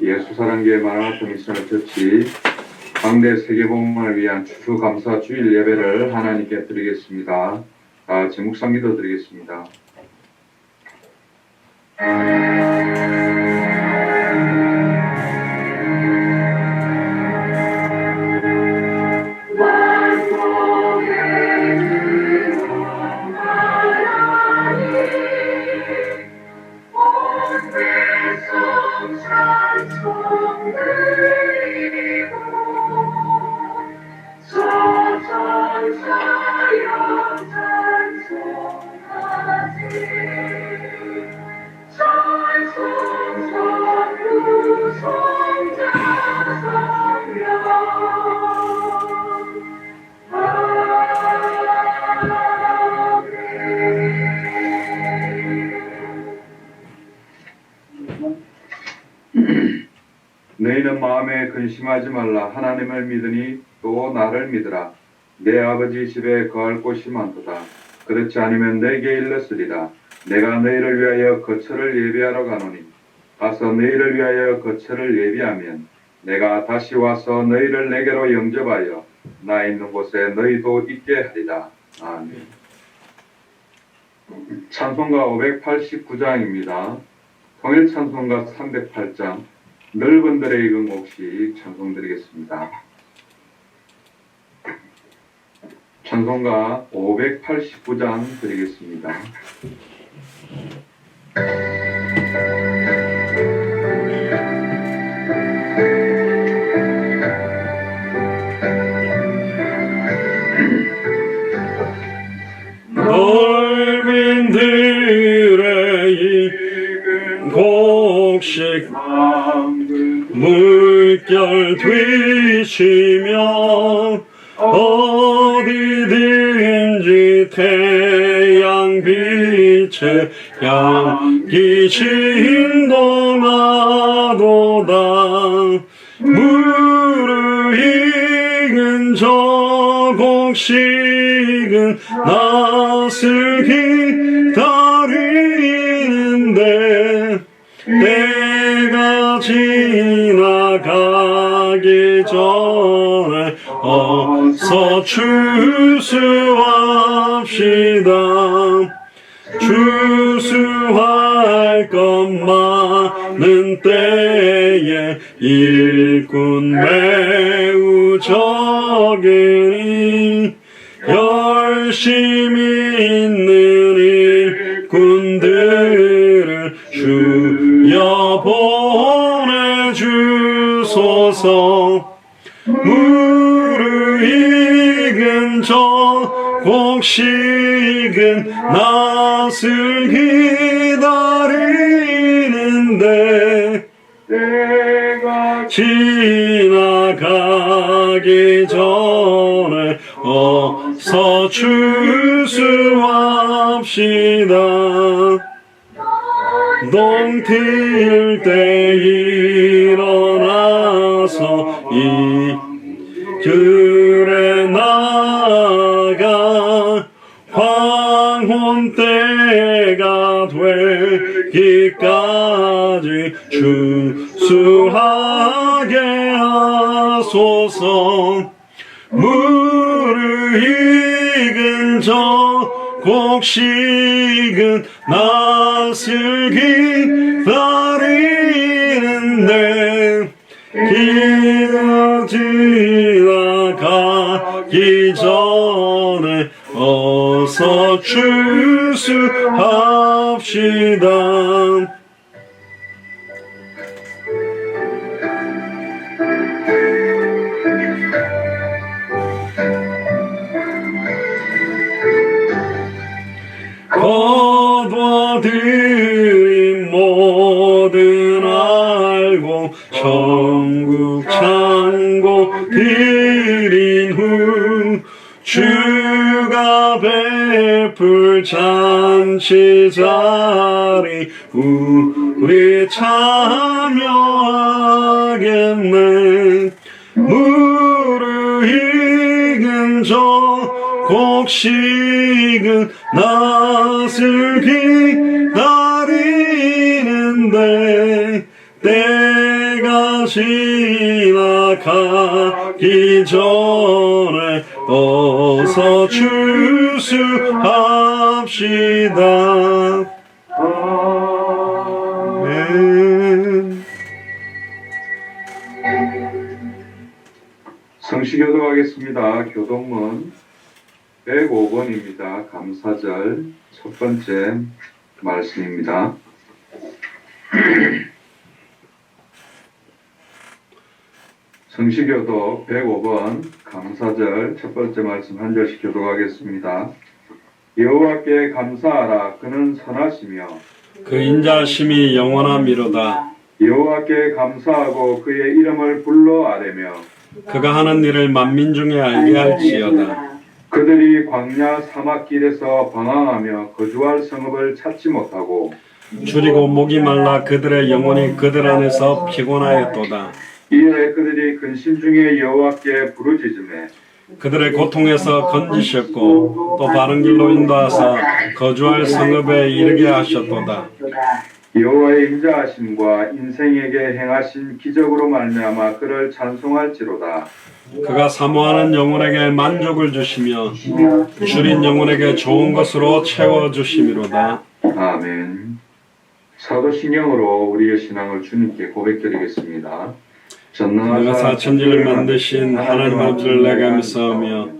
예수사랑교회 마라나톤 미션을 처치 광대 세계복음을 위한 추수감사 주일 예배를 하나님께 드리겠습니다. 제묵상 기도 드리겠습니다. 너희는 마음에 근심하지 말라. 하나님을 믿으니 또 나를 믿으라. 내 아버지 집에 거할 곳이 많도다. 그렇지 않으면 내게 일렀으리라. 내가 너희를 위하여 거처를 예비하러 가노니 가서 너희를 위하여 거처를 예비하면 내가 다시 와서 너희를 내게로 영접하여 나 있는 곳에 너희도 있게 하리라. 아멘. 찬송가 589장입니다. 통일 찬송가 308장 넓은 들에 익은 곡식 찬송드리겠습니다. 찬송가 589장 드리겠습니다. 넓은 들에 익은 곡식 물결 뒤치며 어디든지 태양빛에 향기 진동하도다. 무르익은 저 곡식은 낫을 기다리는데 때가 지나가기 전에 어서 추수합시다. 추수할 것 많은 때에 일꾼 매우 적으니 열심히 있는 일꾼들을 주여 보내주소서. 무르익은 저 곡식은 낫을 기다리는데 때가 지나가기 전에 어서 추수합시다. 동트일 때 일어나서 이 길에 나가 황혼 때가 되기까지 추수하게 하소서. 무르익은 저 곡식은 낫을 기다리는데 지나가기 전에 어서 추수합시다. 거둬들인 모든 알고 천국 창고 드린 후 주가 베풀 잔치 자리 우리 참여하겠네. 무르익은 저 곡식은 낫을 기다리는데 때가 지나가기 전에 어서 추수합시다. 아멘. 성시교도하겠습니다. 교동문 105번입니다. 감사절 첫 번째 말씀입니다. 성시교도 105번 감사절 첫 번째 말씀 한 절씩 교도하겠습니다. 여호와께 감사하라. 그는 선하시며 그 인자심이 영원함이로다. 여호와께 감사하고 그의 이름을 불러 아뢰며 그가 하는 일을 만민 중에 알게 할지어다. 그들이 광야 사막길에서 방황하며 거주할 성읍을 찾지 못하고 줄이고 목이 말라 그들의 영혼이 그들 안에서 피곤하였도다. 이에 그들이 근심 중에 여호와께 부르짖으매 그들의 고통에서 건지셨고 또 바른 길로 인도하사 거주할 성읍에 이르게 하셨도다. 여호와의 인자하심과 인생에게 행하신 기적으로 말미암아 그를 찬송할지로다. 그가 사모하는 영혼에게 만족을 주시며 줄인 영혼에게 좋은 것으로 채워주심이로다. 아멘. 사도신경으로 우리의 신앙을 주님께 고백드리겠습니다. 내가 사천지를 만드신 하나님 아버지를 내가 믿사오며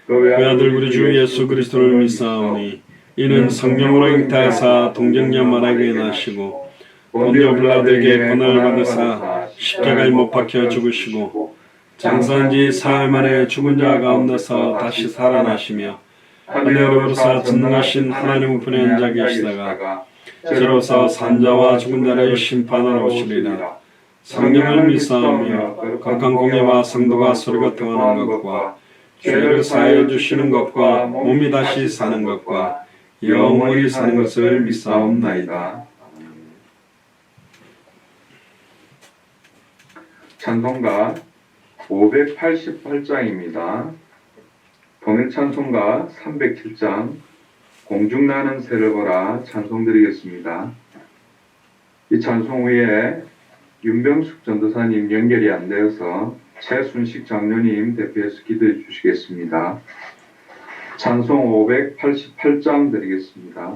그 아들 우리 주 예수 그리스도를 믿사오니 이는 성령으로 잉태하사 동정녀마리아에게 나시고 본디오 빌라도에게 고난을 받으사 십자가에 못 박혀 죽으시고 장사한 지 사흘 만에 죽은 자 가운데서 다시 살아나시며 하늘로부터 전능하신 하나님 우편에 앉아 계시다가 저로서 산자와 죽은 자를 심판하러 오시리라. 성령을 믿사오며 각각 공예와 성도가 서로가 통하는 것과 죄를 사하여 주시는 것과 몸이 다시 사는 것과 영원히 사는 것을 믿사옵나이다. 찬송가 588장입니다. 동일찬송가 307장 공중나는 새를 보라 찬송드리겠습니다. 이 찬송 후에 윤병숙 전도사님 연결이 안 되어서 최순식 장로님 대표해서 기도해 주시겠습니다. 찬송 588장 드리겠습니다.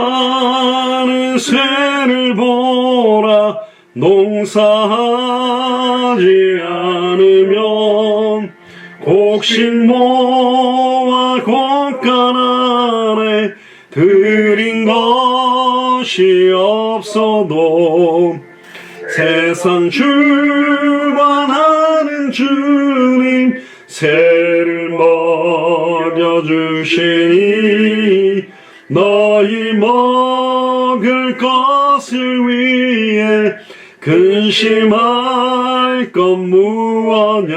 공중나는 새를 보라 농사하지 않으면 곡식모와 곡간 안에 들인 것이 없어도 세상 주관하는 주님 새를 먹여주시니 너희 먹을 것을 위해 근심할 것 무엇냐.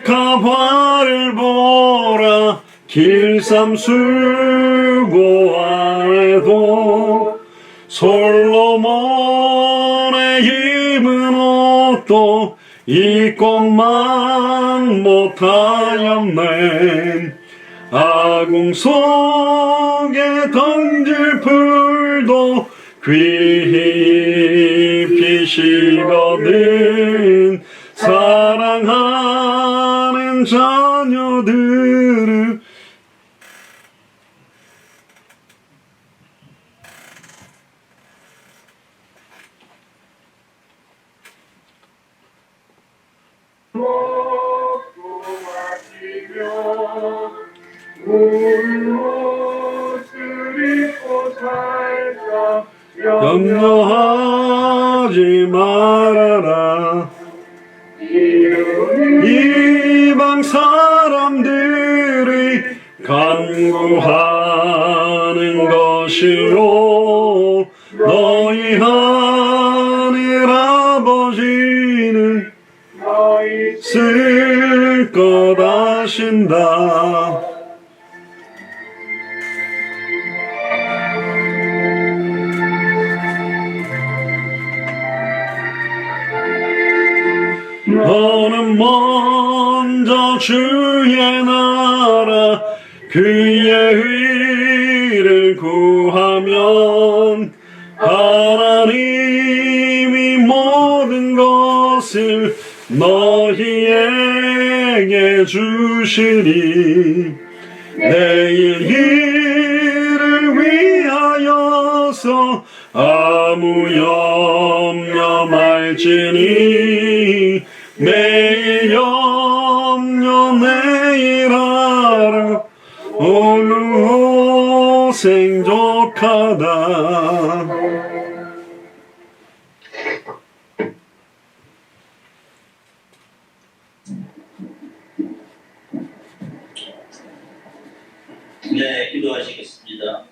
백합화를 보라 길쌈 수고 안에도 솔로몬의 입은 옷도 입고만 못하였네. 아궁 속에 던질 풀도 귀히 피시거든. 사랑하는 자녀들을 먹고 마시며 옷을 입고 살까 염려하지 말아라. 이방 사람들이 간구하는 것이요 너희 하늘 아버지는 쓸 것 아신다. 너는 먼저 주의 나라 그의 의를 구하면 하나님이 모든 것을 너희에게 주시니 내일 일을 위하여서 아무 염려 말지니 매일 염려 내일 하루 오늘 생족하다. 네, 기도하시겠습니다.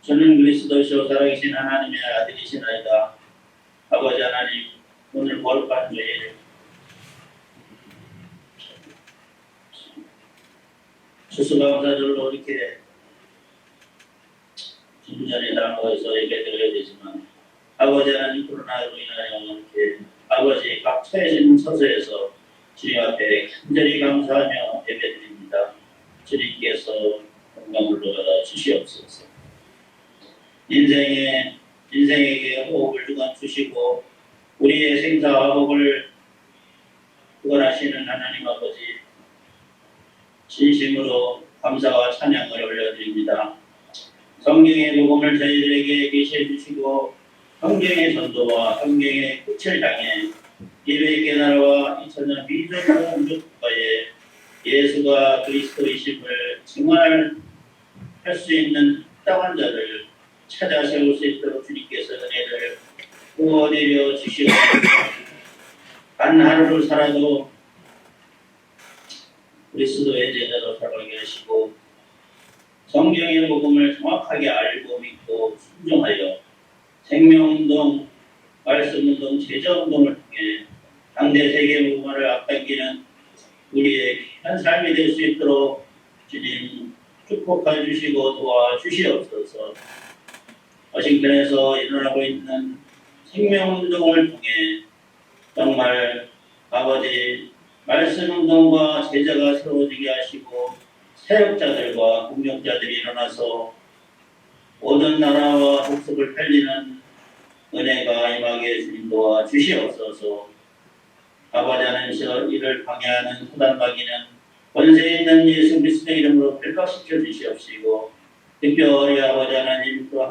저는 그리스도시요 살아계신 하나님의 아들이시나이다. 아버지 하나님, 오늘 거룩한 주일 추수감사절로 이렇게 진전에 담아서 예배드려야 되지만 아버지 하나님 코로나로 인하여 이렇게 아버지 각 처해진 처소에서 주님 앞에 간절히 감사하며 예배드립니다. 주님께서 건강을 받아 주시옵소서. 인생에게 호흡을 주관 주시고 우리의 생사와 복을 구원하시는 하나님 아버지 진심으로 감사와 찬양을 올려드립니다. 성경의 복음을 저희들에게 계시해 주시고 성경의 전도와 성경의 끝을 향해 예배의 나라와 2000년 미전의 우주국가에 예수가 그리스도이심을 증언할 수 있는 합당한 자를 찾아 세울 수 있도록 주님께서 은혜를 부어내려 주시옵소서. 단 하루를 살아도 그리스도의 제자로 살아가게 하시고 성경의 복음을 정확하게 알고 믿고 순종하여 생명운동, 말씀운동, 제자운동을 통해 당대 세계 복음화를 앞당기는 우리의 귀한 삶이 될 수 있도록 주님 축복해 주시고 도와주시옵소서. 워싱턴에서 일어나고 있는 생명운동을 통해 정말 아버지 말씀운동과 제자가 세워지게 하시고 사역자들과 공력자들이 일어나서 모든 나라와 복속을 살리는 은혜가 임하게 주님 도와주시옵소서. 아버지 하나님 이를 방해하는 소단마귀는 권세 있는 예수 그리스도의 이름으로 멸각시켜 주시옵시고 특별히 아버지 하나님 또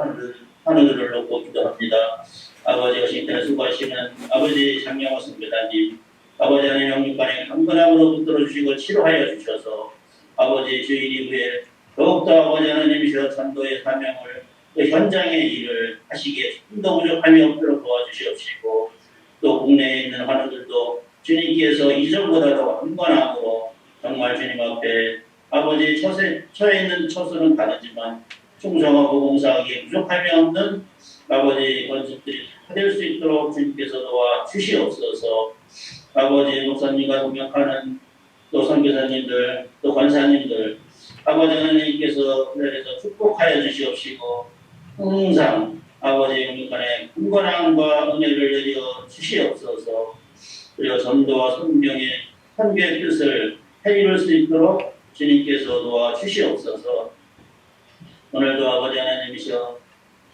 하늘을 놓고 기도합니다. 아버지 워싱턴에 수고하시는 아버지 장영호 선교사님 아버지 하나님 영육간에 강건함으로 붙들어 주시고 치료하여 주셔서 아버지 주일 이후에 더욱더 아버지 하나님이시여 전도의 사명을 또 현장의 일을 하시기에 좀더 부족함이 없도록 도와주시옵시고 또 국내에 있는 환우들도 주님께서 이전보다 더 강건함으로 정말 주님 앞에 아버지 처해 있는 처소는 다르지만 충성하고 봉사하기에 부족함이 없는 아버지 건축들이 다 될 수 있도록 주님께서 도와주시옵소서. 아버지 목사님과 동역하는 또 선교사님들 또 권사님들 아버지 하나님께서 그래서 축복하여 주시옵시고 항상 아버지 영육간에 강건함과 은혜를 내려 주시옵소서. 그리고 전도와 성경의 선교의 뜻을 해이룰 수 있도록 주님께서 도와주시옵소서. 오늘도 아버지 하나님이시여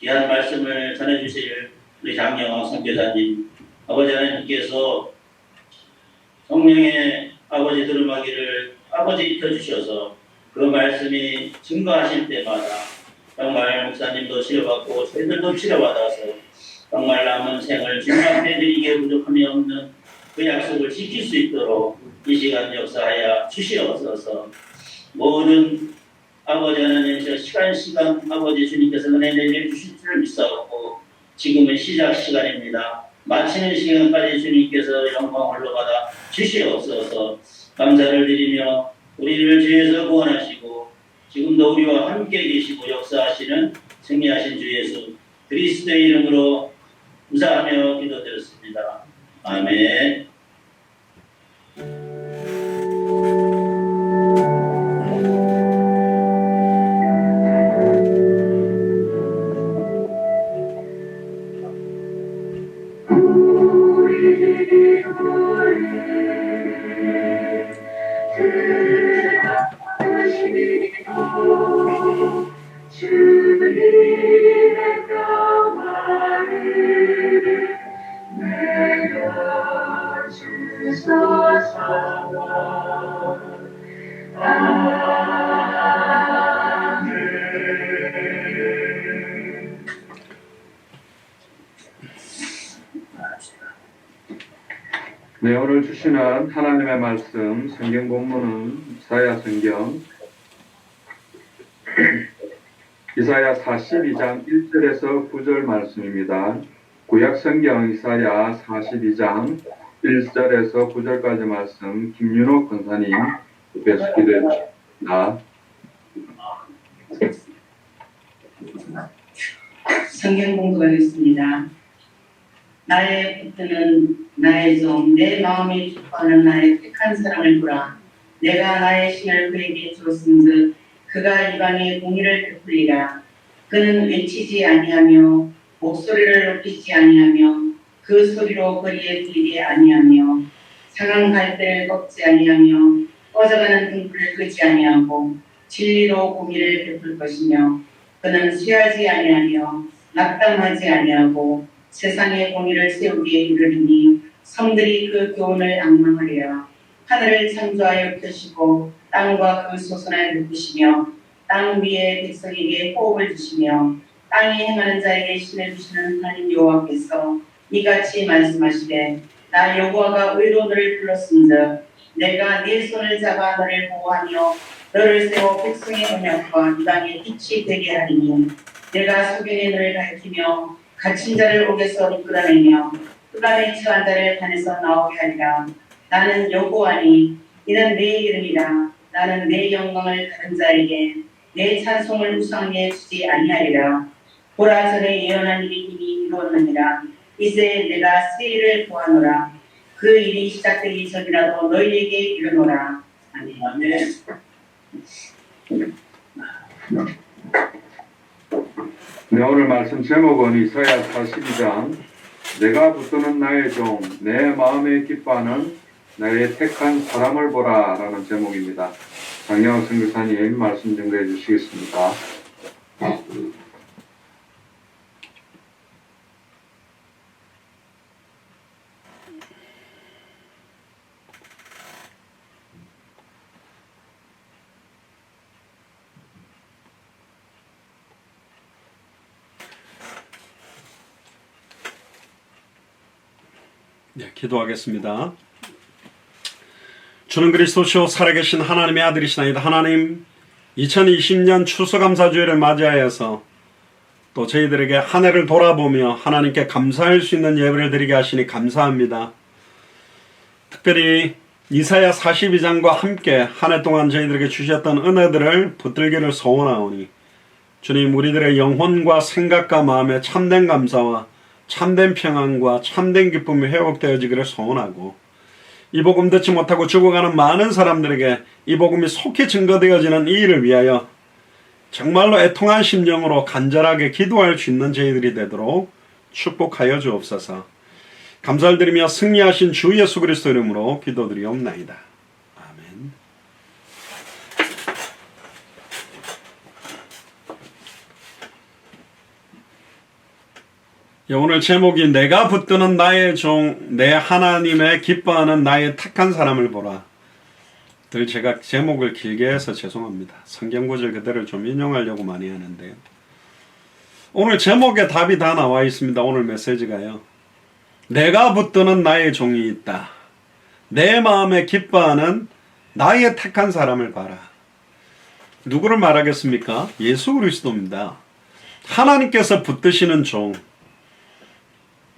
귀한 말씀을 전해주실 우리 장영학 선교사님 아버지 하나님께서 성령의 아버지 두루마기를 아버지 입혀주셔서 그 말씀이 증거하실 때마다 정말 목사님도 치료받고 저희들도 치료받아서 정말 남은 생을 주님 앞에 드리기에 부족함이 없는 그 약속을 지킬 수 있도록 이 시간 역사하여 주시옵소서. 모든 아버지 하나님 시간 아버지 주님께서 은혜 내려 주실 줄 믿사옵고 지금은 시작 시간입니다. 마치는 시간까지 주님께서 영광을 올라받아 주시옵소서. 감사를 드리며 우리를 죄에서 구원하시고 지금도 우리와 함께 계시고 역사하시는 승리하신 주 예수 그리스도의 이름으로 감사하며 기도드렸습니다. 아멘. 우리 네, 오늘 주시는 하나님의 말씀 성경 본문은 이사야 성경 이사야 42장 1절에서 9절 말씀입니다. 구약 성경 이사야 42장 1절에서 9절까지 말씀 김윤호 권사님 뵙기도 했습니다. 성경 공부하겠습니다. 나의 붙드는 나의 종, 내 마음에 기뻐하는 나의 택한 사랑을 보라. 내가 나의 신을 그에게 주었은즉 그가 이방에 공의를 베풀리라. 그는 외치지 아니하며 목소리를 높이지 아니하며 그 소리로 거리에 들리지 아니하며 상한 갈대를 꺾지 아니하며 꺼져가는 등불을 끄지 아니하고 진리로 공의를 베풀 것이며 그는 쇠하지 아니하며 낙담하지 아니하고 세상의 공의를 세우기에 이르리니 성들이 그 교훈을 앙망하리라. 하늘을 창조하여 펴시고 땅과 그 소선을 베푸시며 땅 위에 백성에게 호흡을 주시며 땅에 행하는 자에게 신을 주시는 하나님 여호와께서 이같이 말씀하시되 나 여호와가 의로 너를 불렀은즉 내가 네 손을 잡아 너를 보호하며 너를 세워 백성의 언약과 이방의 빛이 되게 하리니 내가 소경의 너를 가리키며 갇힌 자를 옥에서 이끌어내며 흑암에 처한 자를 산에서 나오게 하리라. 나는 여호와니 이는 내 이름이라. 나는 내 영광을 다른 자에게 내 찬송을 우상에게 주지 아니하리라. 보라 전에 예언한 일이 이미 이루었느니라. 이제 내가 새 일을 보아노라. 그 일이 시작되기 전이라도 너희에게 이르노라. 아멘. 네, 오늘 말씀 제목은 이사야 42장 내가 붙드는 나의 종, 내 마음에 기뻐하는 나의 택한 사람을 보라 라는 제목입니다. 장영호 선교사님 말씀 증거해 주시겠습니까? 네, 기도하겠습니다. 주는 그리스도시요 살아계신 하나님의 아들이시나이다. 하나님, 2020년 추수감사주일을 맞이하여서 또 저희들에게 한 해를 돌아보며 하나님께 감사할 수 있는 예배를 드리게 하시니 감사합니다. 특별히 이사야 42장과 함께 한 해 동안 저희들에게 주셨던 은혜들을 붙들기를 소원하오니 주님, 우리들의 영혼과 생각과 마음에 참된 감사와 참된 평안과 참된 기쁨이 회복되어지기를 소원하고 이 복음 듣지 못하고 죽어가는 많은 사람들에게 이 복음이 속히 증거되어지는 이 일을 위하여 정말로 애통한 심령으로 간절하게 기도할 수 있는 저희들이 되도록 축복하여 주옵소서. 감사를 드리며 승리하신 주 예수 그리스도 이름으로 기도드리옵나이다. 아멘. 오늘 제목이 내가 붙드는 나의 종, 내 하나님의 기뻐하는 나의 택한 사람을 보라. 늘 제가 제목을 길게 해서 죄송합니다. 성경구절 그대로 좀 인용하려고 많이 하는데요. 오늘 제목에 답이 다 나와 있습니다. 오늘 메시지가요. 내가 붙드는 나의 종이 있다. 내 마음에 기뻐하는 나의 택한 사람을 봐라. 누구를 말하겠습니까? 예수 그리스도입니다. 하나님께서 붙드시는 종,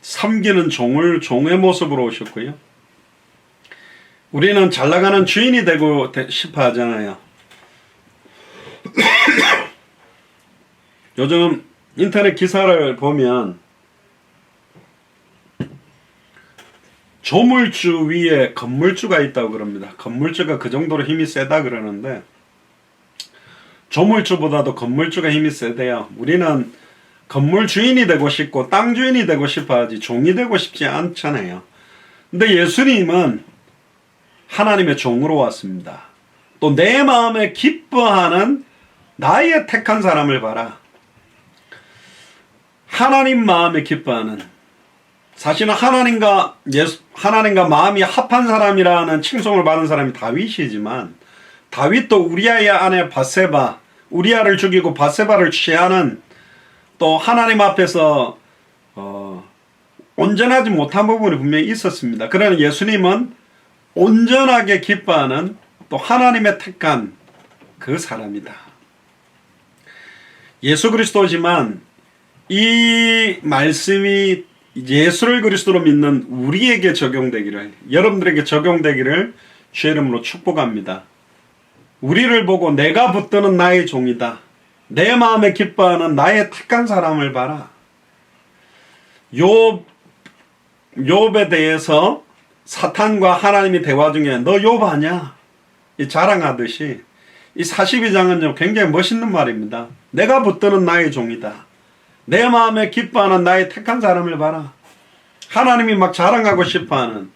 섬기는 종을 종의 모습으로 오셨고요. 우리는 잘나가는 주인이 되고 싶어 하잖아요. 요즘 인터넷 기사를 보면 조물주 위에 건물주가 있다고 그럽니다. 건물주가 그 정도로 힘이 세다 그러는데 조물주보다도 건물주가 힘이 세대요. 우리는 건물 주인이 되고 싶고 땅 주인이 되고 싶어 하지 종이 되고 싶지 않잖아요. 근데 예수님은 하나님의 종으로 왔습니다. 또 내 마음에 기뻐하는 나의 택한 사람을 봐라. 하나님 마음에 기뻐하는 사실은 하나님과 마음이 합한 사람이라는 칭송을 받은 사람이 다윗이지만, 다윗도 우리아의 아내 바세바, 우리아를 죽이고 바세바를 취하는 또 하나님 앞에서 온전하지 못한 부분이 분명히 있었습니다. 그러나 예수님은 온전하게 기뻐하는 또 하나님의 택한 그 사람이다. 예수 그리스도지만 이 말씀이 예수를 그리스도로 믿는 우리에게 적용되기를, 여러분들에게 적용되기를 주의 이름으로 축복합니다. 우리를 보고 내가 붙드는 나의 종이다, 내 마음에 기뻐하는 나의 택한 사람을 봐라. 욥에 대해서 사탄과 하나님이 대화 중에 너 욥 아냐? 이 자랑하듯이 이 42장은 좀 굉장히 멋있는 말입니다. 내가 붙드는 나의 종이다, 내 마음에 기뻐하는 나의 택한 사람을 봐라. 하나님이 막 자랑하고 싶어하는,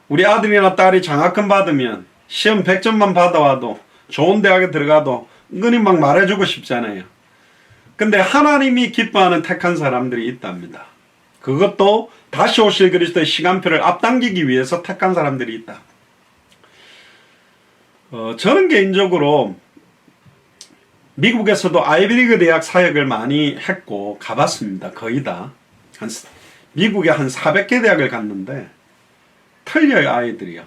우리 아들이나 딸이 장학금 받으면 시험 100점만 받아와도 좋은 대학에 들어가도 은근히 막 말해주고 싶잖아요. 근데 하나님이 기뻐하는 택한 사람들이 있답니다. 그것도 다시 오실 그리스도의 시간표를 앞당기기 위해서 택한 사람들이 있다. 저는 개인적으로 미국에서도 아이비리그 대학 사역을 많이 했고 가봤습니다. 거의 다. 미국에 한 400개 대학을 갔는데 틀려요, 아이들이요.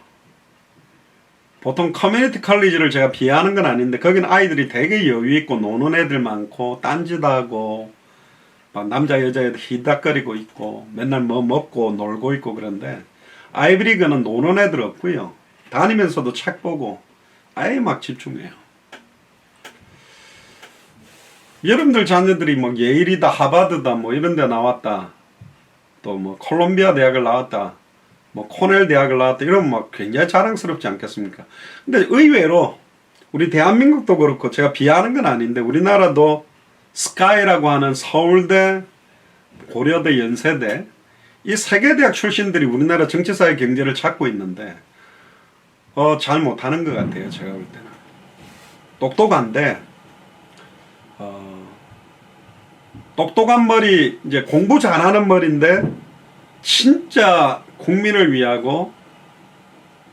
보통 커뮤니티 컬리지를 제가 비하하는 건 아닌데 거기는 아이들이 되게 여유 있고 노는 애들 많고 딴짓하고 막 남자 여자애들 히닥거리고 있고 맨날 뭐 먹고 놀고 있고. 그런데 아이비리그는 노는 애들 없고요, 다니면서도 책 보고 아예 막 집중해요. 여러분들 자녀들이 뭐 예일이다 하버드다 뭐 이런 데 나왔다, 또 뭐 콜롬비아 대학을 나왔다, 뭐 코넬 대학을 나왔다 이러면 막 굉장히 자랑스럽지 않겠습니까? 근데 의외로 우리 대한민국도 그렇고, 제가 비하하는 건 아닌데 우리나라도 스카이라고 하는 서울대, 고려대, 연세대 이 세 개 대학 출신들이 우리나라 정치사회 경제를 잡고 있는데 잘 못하는 것 같아요. 제가 볼 때는 똑똑한데 똑똑한 머리, 이제 공부 잘하는 머리인데 진짜 국민을 위하고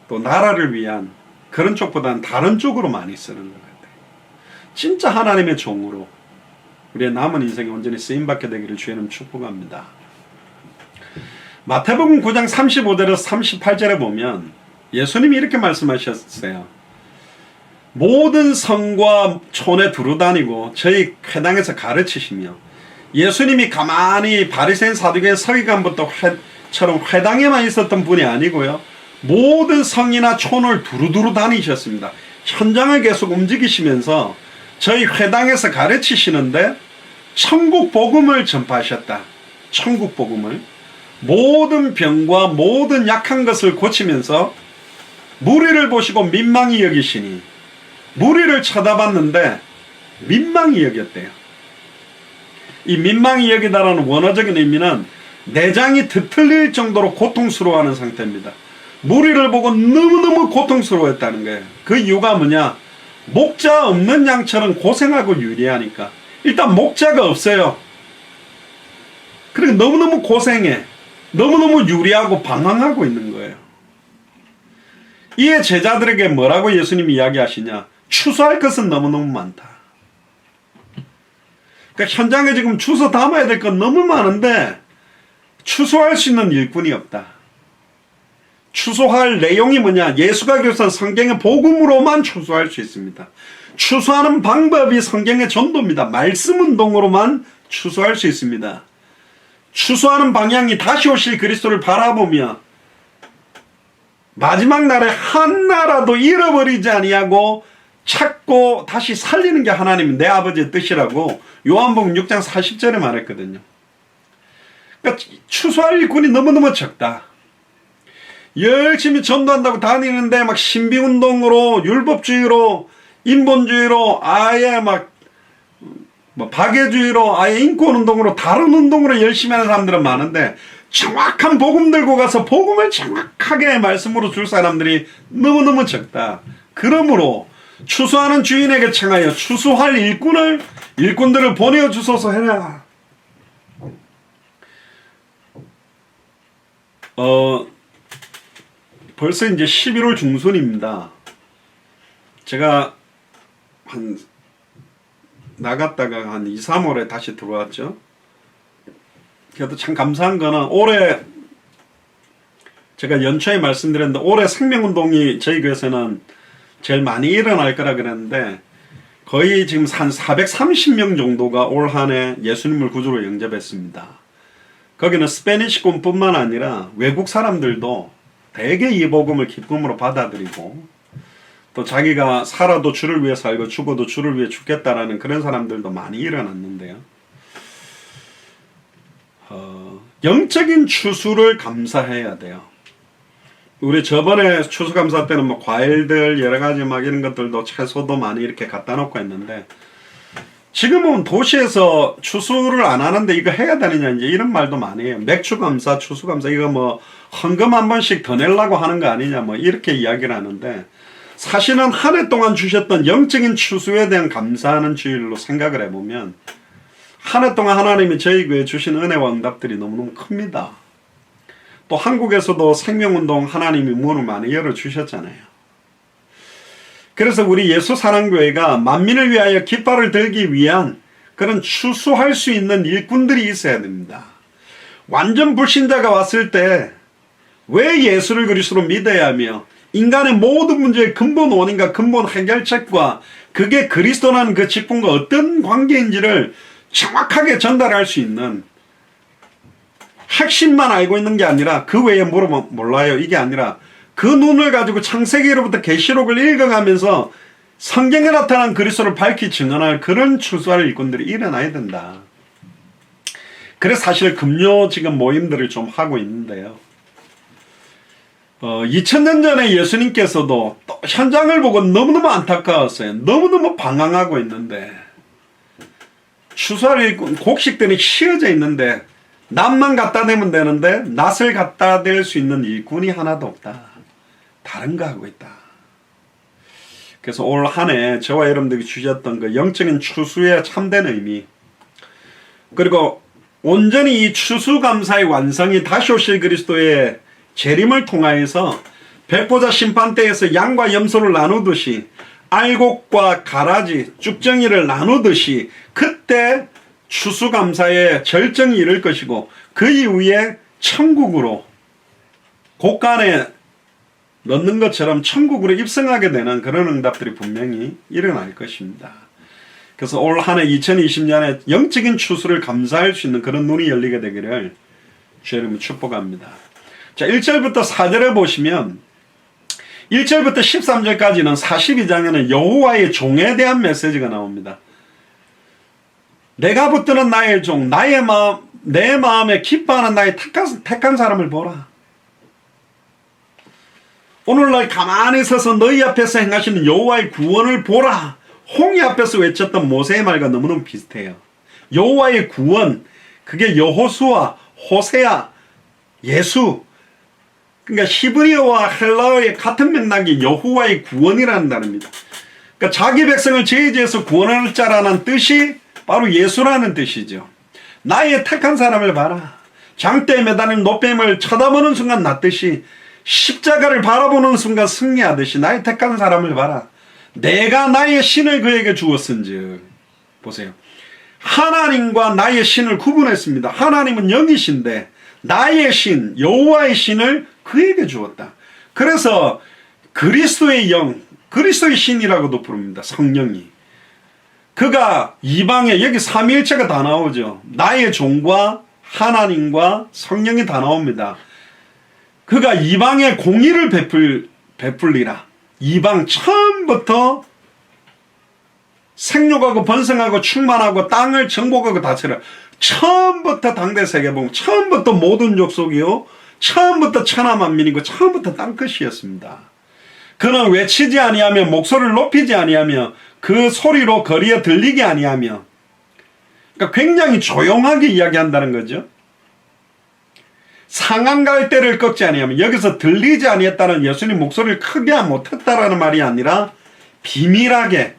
또 나라를 위한 그런 쪽보다는 다른 쪽으로 많이 쓰는 것 같아요. 진짜 하나님의 종으로 우리의 남은 인생이 온전히 쓰임받게 되기를 주의는 축복합니다. 마태복음 9장 35절에서 38절에 보면 예수님이 이렇게 말씀하셨어요. 모든 성과 촌에 두루다니고 저희 회당에서 가르치시며, 예수님이 가만히 바리새인 사두개인 서기관부터처럼 회당에만 있었던 분이 아니고요, 모든 성이나 촌을 두루두루 다니셨습니다. 현장을 계속 움직이시면서 저희 회당에서 가르치시는데 천국 복음을 전파하셨다. 천국 복음을, 모든 병과 모든 약한 것을 고치면서 무리를 보시고 민망히 여기시니, 무리를 쳐다봤는데 민망히 여겼대요. 이 민망히 여기다라는 원어적인 의미는 내장이 뒤틀릴 정도로 고통스러워하는 상태입니다. 무리를 보고 너무너무 고통스러워했다는 거예요. 그 이유가 뭐냐? 목자 없는 양처럼 고생하고 유리하니까. 일단 목자가 없어요. 그러니까 너무너무 고생해, 너무너무 유리하고 방황하고 있는 거예요. 이에 제자들에게 뭐라고 예수님이 이야기하시냐? 추수할 것은 너무너무 많다. 그러니까 현장에 지금 주워 담아야 될 건 너무 많은데 추수할 수 있는 일꾼이 없다. 추수할 내용이 뭐냐? 예수가 교사한 성경의 복음으로만 추수할 수 있습니다. 추수하는 방법이 성경의 전도입니다. 말씀 운동으로만 추수할 수 있습니다. 추수하는 방향이 다시 오실 그리스도를 바라보며 마지막 날에 하나라도 잃어버리지 아니하고 찾고 다시 살리는 게 하나님 내 아버지의 뜻이라고 요한복음 6장 40절에 말했거든요. 그러니까 추수할 일꾼이 너무너무 적다. 열심히 전도한다고 다니는데 막 신비운동으로, 율법주의로, 인본주의로, 아예 막 박애주의로, 아예 인권운동으로, 다른 운동으로 열심히 하는 사람들은 많은데 정확한 복음 들고 가서 복음을 정확하게 말씀으로 줄 사람들이 너무너무 적다. 그러므로 추수하는 주인에게 청하여 추수할 일꾼들을 보내어 주소서 해라. 벌써 이제 11월 중순입니다. 제가 한 나갔다가 한 2, 3월에 다시 들어왔죠. 그래도 참 감사한 거는 올해 제가 연초에 말씀드렸는데 올해 생명운동이 저희 교회에서는 제일 많이 일어날 거라 그랬는데 거의 지금 한 430명 정도가 올 한 해 예수님을 구주로 영접했습니다. 거기는 스페니시권뿐만 아니라 외국 사람들도 대개 이 복음을 기쁨으로 받아들이고 또 자기가 살아도 주를 위해 살고 죽어도 주를 위해 죽겠다라는 그런 사람들도 많이 일어났는데요. 영적인 추수를 감사해야 돼요. 우리 저번에 추수감사 때는 뭐 과일들 여러 가지 막 이런 것들도 채소도 많이 이렇게 갖다 놓고 했는데 지금은 도시에서 추수를 안 하는데 이거 해야 되느냐 이제 이런 말도 많이 해요. 맥추감사, 추수감사 이거 뭐 헌금 한 번씩 더 내려고 하는 거 아니냐 뭐 이렇게 이야기를 하는데 사실은 한 해 동안 주셨던 영적인 추수에 대한 감사하는 주일로 생각을 해보면 한 해 동안 하나님이 저희 교회에 주신 은혜와 응답들이 너무너무 큽니다. 또 한국에서도 생명운동 하나님이 문을 많이 열어주셨잖아요. 그래서 우리 예수사랑교회가 만민을 위하여 깃발을 들기 위한 그런 추수할 수 있는 일꾼들이 있어야 됩니다. 완전 불신자가 왔을 때 왜 예수를 그리스도로 믿어야 하며 인간의 모든 문제의 근본 원인과 근본 해결책과 그게 그리스도라는 그 직분과 어떤 관계인지를 정확하게 전달할 수 있는 핵심만 알고 있는 게 아니라 그 외에 물어보면 몰라요 이게 아니라 그 눈을 가지고 창세기로부터 계시록을 읽어가면서 성경에 나타난 그리스도를 밝히 증언할 그런 추수할 일꾼들이 일어나야 된다. 그래서 사실 금요 지금 모임들을 좀 하고 있는데요. 2000년 전에 예수님께서도 또 현장을 보고 너무너무 안타까웠어요. 너무너무 방황하고 있는데 추수할 일꾼 곡식들이 씌어져 있는데 낫만 갖다 대면 되는데 낫을 갖다 댈 수 있는 일꾼이 하나도 없다. 다른 거 하고 있다. 그래서 올 한 해 저와 여러분들이 주셨던 그 영적인 추수의 참된 의미 그리고 온전히 이 추수감사의 완성이 다시 오실 그리스도의 재림을 통하여서 백보자 심판대에서 양과 염소를 나누듯이 알곡과 가라지, 쭉정이를 나누듯이 그때 추수감사의 절정이 이를 것이고 그 이후에 천국으로 곳간에 넣는 것처럼 천국으로 입성하게 되는 그런 응답들이 분명히 일어날 것입니다. 그래서 올 한 해 2020년에 영적인 추수를 감사할 수 있는 그런 눈이 열리게 되기를 주의 이름으로 축복합니다. 자, 1절부터 4절에 보시면 1절부터 13절까지는 42장에는 여호와의 종에 대한 메시지가 나옵니다. 내가 붙드는 나의 종, 내 마음에 기뻐하는 나의 택한 사람을 보라. 오늘날 가만히 서서 너희 앞에서 행하시는 여호와의 구원을 보라. 홍해 앞에서 외쳤던 모세의 말과 너무너무 비슷해요. 여호와의 구원, 그게 여호수아, 호세아, 예수. 그러니까 히브리어와 헬라어의 같은 맥락이 여호와의 구원이라는 단어입니다. 그러니까 자기 백성을 저주에서 구원할 자라는 뜻이 바로 예수라는 뜻이죠. 나의 택한 사람을 봐라. 장대에 매달린 노뱀을 쳐다보는 순간 낫듯이 십자가를 바라보는 순간 승리하듯이 나의 택한 사람을 봐라. 내가 나의 신을 그에게 주었은즉. 보세요. 하나님과 나의 신을 구분했습니다. 하나님은 영이신데 나의 신, 여호와의 신을 그에게 주었다. 그래서 그리스도의 영, 그리스도의 신이라고도 부릅니다. 성령이. 그가 이방에 여기 삼위일체가 다 나오죠. 나의 종과 하나님과 성령이 다 나옵니다. 그가 이방에 공의를 베풀리라. 이방 처음부터 생육하고 번성하고 충만하고 땅을 정복하고 다스려. 처음부터 당대 세계봉, 처음부터 모든 족속이요, 처음부터 천하만민이고 처음부터 땅끝이었습니다. 그는 외치지 아니하며 목소리를 높이지 아니하며 그 소리로 거리에 들리게 아니하며, 그러니까 굉장히 조용하게 이야기한다는 거죠. 상한갈대를 꺾지 아니하며, 여기서 들리지 아니했다는 예수님 목소리를 크게 못했다라는 말이 아니라 비밀하게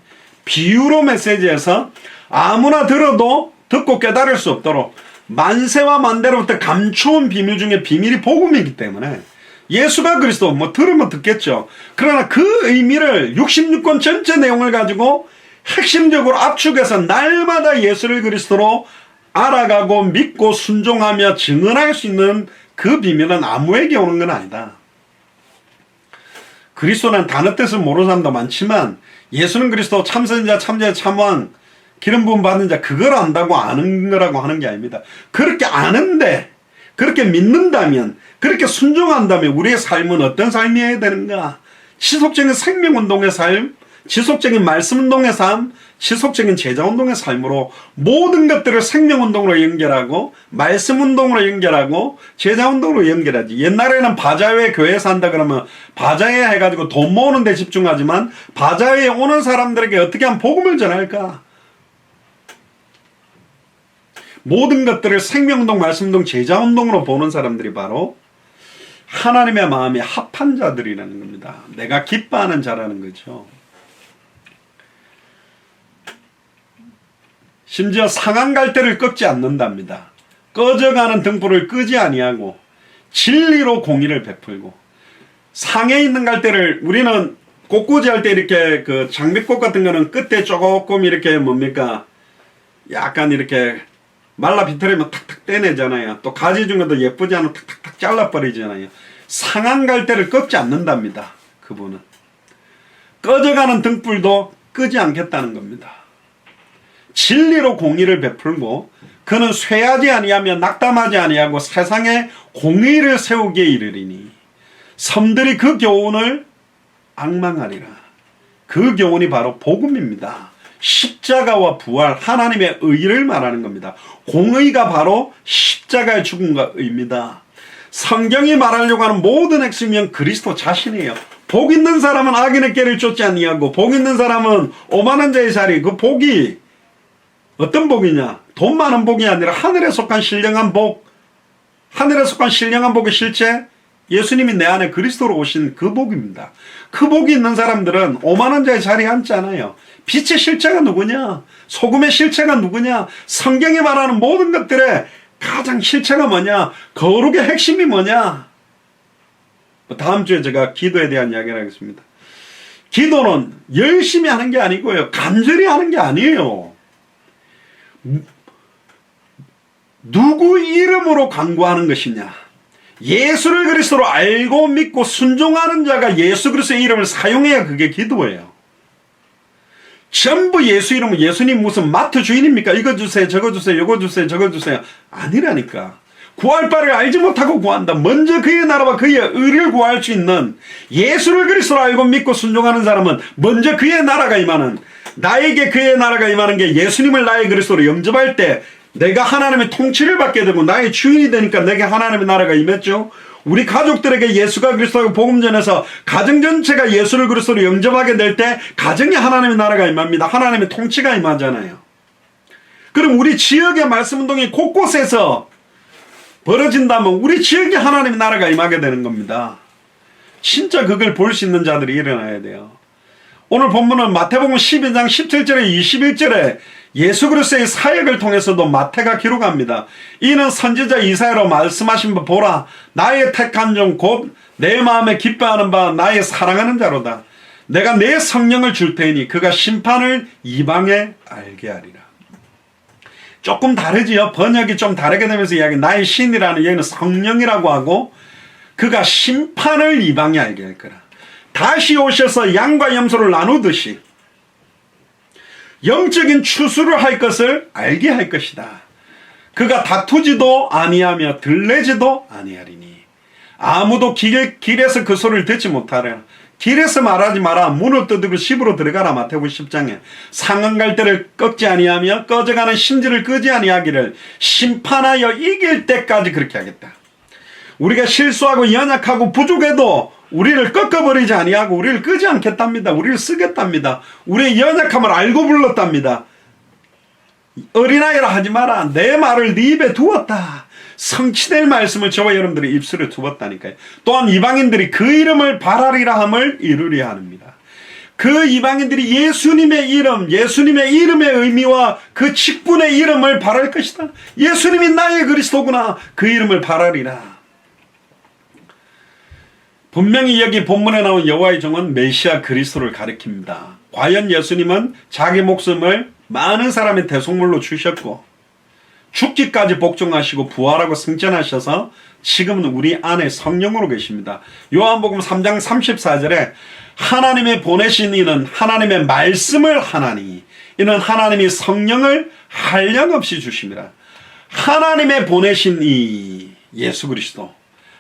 비유로 메시지에서 아무나 들어도 듣고 깨달을 수 없도록 만세와 만대로부터 감추온 비밀 중에 비밀이 복음이기 때문에 예수가 그리스도 뭐 들으면 듣겠죠. 그러나 그 의미를 66권 전체 내용을 가지고 핵심적으로 압축해서 날마다 예수를 그리스도로 알아가고 믿고 순종하며 증언할 수 있는 그 비밀은 아무에게 오는 건 아니다. 그리스도는 단어 뜻을 모르는 사람도 많지만 예수는 그리스도 참선자 참자 참왕 기름 부음 받는 자 그걸 안다고 아는 거라고 하는 게 아닙니다. 그렇게 아는데 그렇게 믿는다면 그렇게 순종한다면 우리의 삶은 어떤 삶이어야 되는가? 지속적인 생명운동의 삶, 지속적인 말씀운동의 삶, 지속적인 제자운동의 삶으로 모든 것들을 생명운동으로 연결하고 말씀운동으로 연결하고 제자운동으로 연결하지. 옛날에는 바자회 교회에서 한다 그러면 바자회 해가지고 돈 모으는 데 집중하지만 바자회에 오는 사람들에게 어떻게 하면 복음을 전할까? 모든 것들을 생명운동, 말씀운동, 제자운동으로 보는 사람들이 바로 하나님의 마음에 합한 자들이라는 겁니다. 내가 기뻐하는 자라는 거죠. 심지어 상한 갈대를 꺾지 않는답니다. 꺼져가는 등불을 끄지 아니하고 진리로 공의를 베풀고 상에 있는 갈대를 우리는 꽃꽂이 할 때 이렇게 그 장미꽃 같은 거는 끝에 조금 이렇게 뭡니까 약간 이렇게 말라 비틀으면 탁탁 떼내잖아요. 또 가지 중에도 예쁘지 않으면 탁탁탁 잘라버리잖아요. 상한 갈대를 꺾지 않는답니다. 그분은 꺼져가는 등불도 끄지 않겠다는 겁니다. 진리로 공의를 베풀고 그는 쇠하지 아니하며 낙담하지 아니하고 세상에 공의를 세우기에 이르리니 섬들이 그 교훈을 앙망하리라. 그 교훈이 바로 복음입니다. 십자가와 부활, 하나님의 의를 말하는 겁니다. 공의가 바로 십자가의 죽음과 의입니다. 성경이 말하려고 하는 모든 핵심은 그리스도 자신이에요. 복 있는 사람은 악인의 길을 쫓지 아니하고 복 있는 사람은 오만한 자의 자리, 그 복이 어떤 복이냐? 돈 많은 복이 아니라 하늘에 속한 신령한 복, 하늘에 속한 신령한 복의 실체, 예수님이 내 안에 그리스도로 오신 그 복입니다. 그 복이 있는 사람들은 오만한 자의 자리에 앉지 않아요. 빛의 실체가 누구냐? 소금의 실체가 누구냐? 성경이 말하는 모든 것들의 가장 실체가 뭐냐? 거룩의 핵심이 뭐냐? 다음 주에 제가 기도에 대한 이야기를 하겠습니다. 기도는 열심히 하는 게 아니고요. 간절히 하는 게 아니에요. 누구 이름으로 간구하는 것이냐? 예수를 그리스도로 알고 믿고 순종하는 자가 예수 그리스도의 이름을 사용해야 그게 기도예요. 전부 예수 이름은 예수님 무슨 마트 주인입니까? 이거 주세요, 저거 주세요, 이거 주세요, 저거 주세요. 아니라니까. 구할 바를 알지 못하고 구한다. 먼저 그의 나라와 그의 의를 구할 수 있는 예수를 그리스도로 알고 믿고 순종하는 사람은 먼저 그의 나라가 임하는, 나에게 그의 나라가 임하는 게 예수님을 나의 그리스도로 영접할 때 내가 하나님의 통치를 받게 되고 나의 주인이 되니까 내게 하나님의 나라가 임했죠. 우리 가족들에게 예수가 그리스도가 복음 전해서 가정 전체가 예수를 그리스도로 영접하게 될 때 가정에 하나님의 나라가 임합니다. 하나님의 통치가 임하잖아요. 그럼 우리 지역의 말씀운동이 곳곳에서 벌어진다면 우리 지역에 하나님의 나라가 임하게 되는 겁니다. 진짜 그걸 볼 수 있는 자들이 일어나야 돼요. 오늘 본문은 마태복음 12장 17절에 21절에 예수 그리스도의 사역을 통해서도 마태가 기록합니다. 이는 선지자 이사야로 말씀하신 바 보라 나의 택한 종 곧 내 마음에 기뻐하는 바 나의 사랑하는 자로다. 내가 내 성령을 줄 테니 그가 심판을 이방에 알게 하리라. 조금 다르지요. 번역이 좀 다르게 되면서 이야기 나의 신이라는 여기는 성령이라고 하고 그가 심판을 이방에 알게 할 거라. 다시 오셔서 양과 염소를 나누듯이 영적인 추수를 할 것을 알게 할 것이다. 그가 다투지도 아니하며 들레지도 아니하리니 아무도 길에서 그 소리를 듣지 못하라. 길에서 말하지 마라. 문을 두드리고 집으로 들어가라. 마태복음 10장에 상한 갈대를 꺾지 아니하며 꺼져가는 심지를 끄지 아니하기를 심판하여 이길 때까지 그렇게 하겠다. 우리가 실수하고 연약하고 부족해도 우리를 꺾어버리지 아니하고 우리를 끄지 않겠답니다. 우리를 쓰겠답니다. 우리의 연약함을 알고 불렀답니다. 어린아이라 하지 마라. 내 말을 네 입에 두었다. 성취될 말씀을 저와 여러분들의 입술에 두었다니까요. 또한 이방인들이 그 이름을 바라리라 함을 이루려 합니다. 그 이방인들이 예수님의 이름의 의미와 그 직분의 이름을 바랄 것이다. 예수님이 나의 그리스도구나. 그 이름을 바라리라. 분명히 여기 본문에 나온 여호와의 종은 메시아 그리스도를 가리킵니다. 과연 예수님은 자기 목숨을 많은 사람의 대속물로 주셨고 죽기까지 복종하시고 부활하고 승천하셔서 지금은 우리 안에 성령으로 계십니다. 요한복음 3장 34절에 하나님의 보내신 이는 하나님의 말씀을 하나니 이는 하나님이 성령을 한량없이 주심이라. 하나님의 보내신 이 예수 그리스도,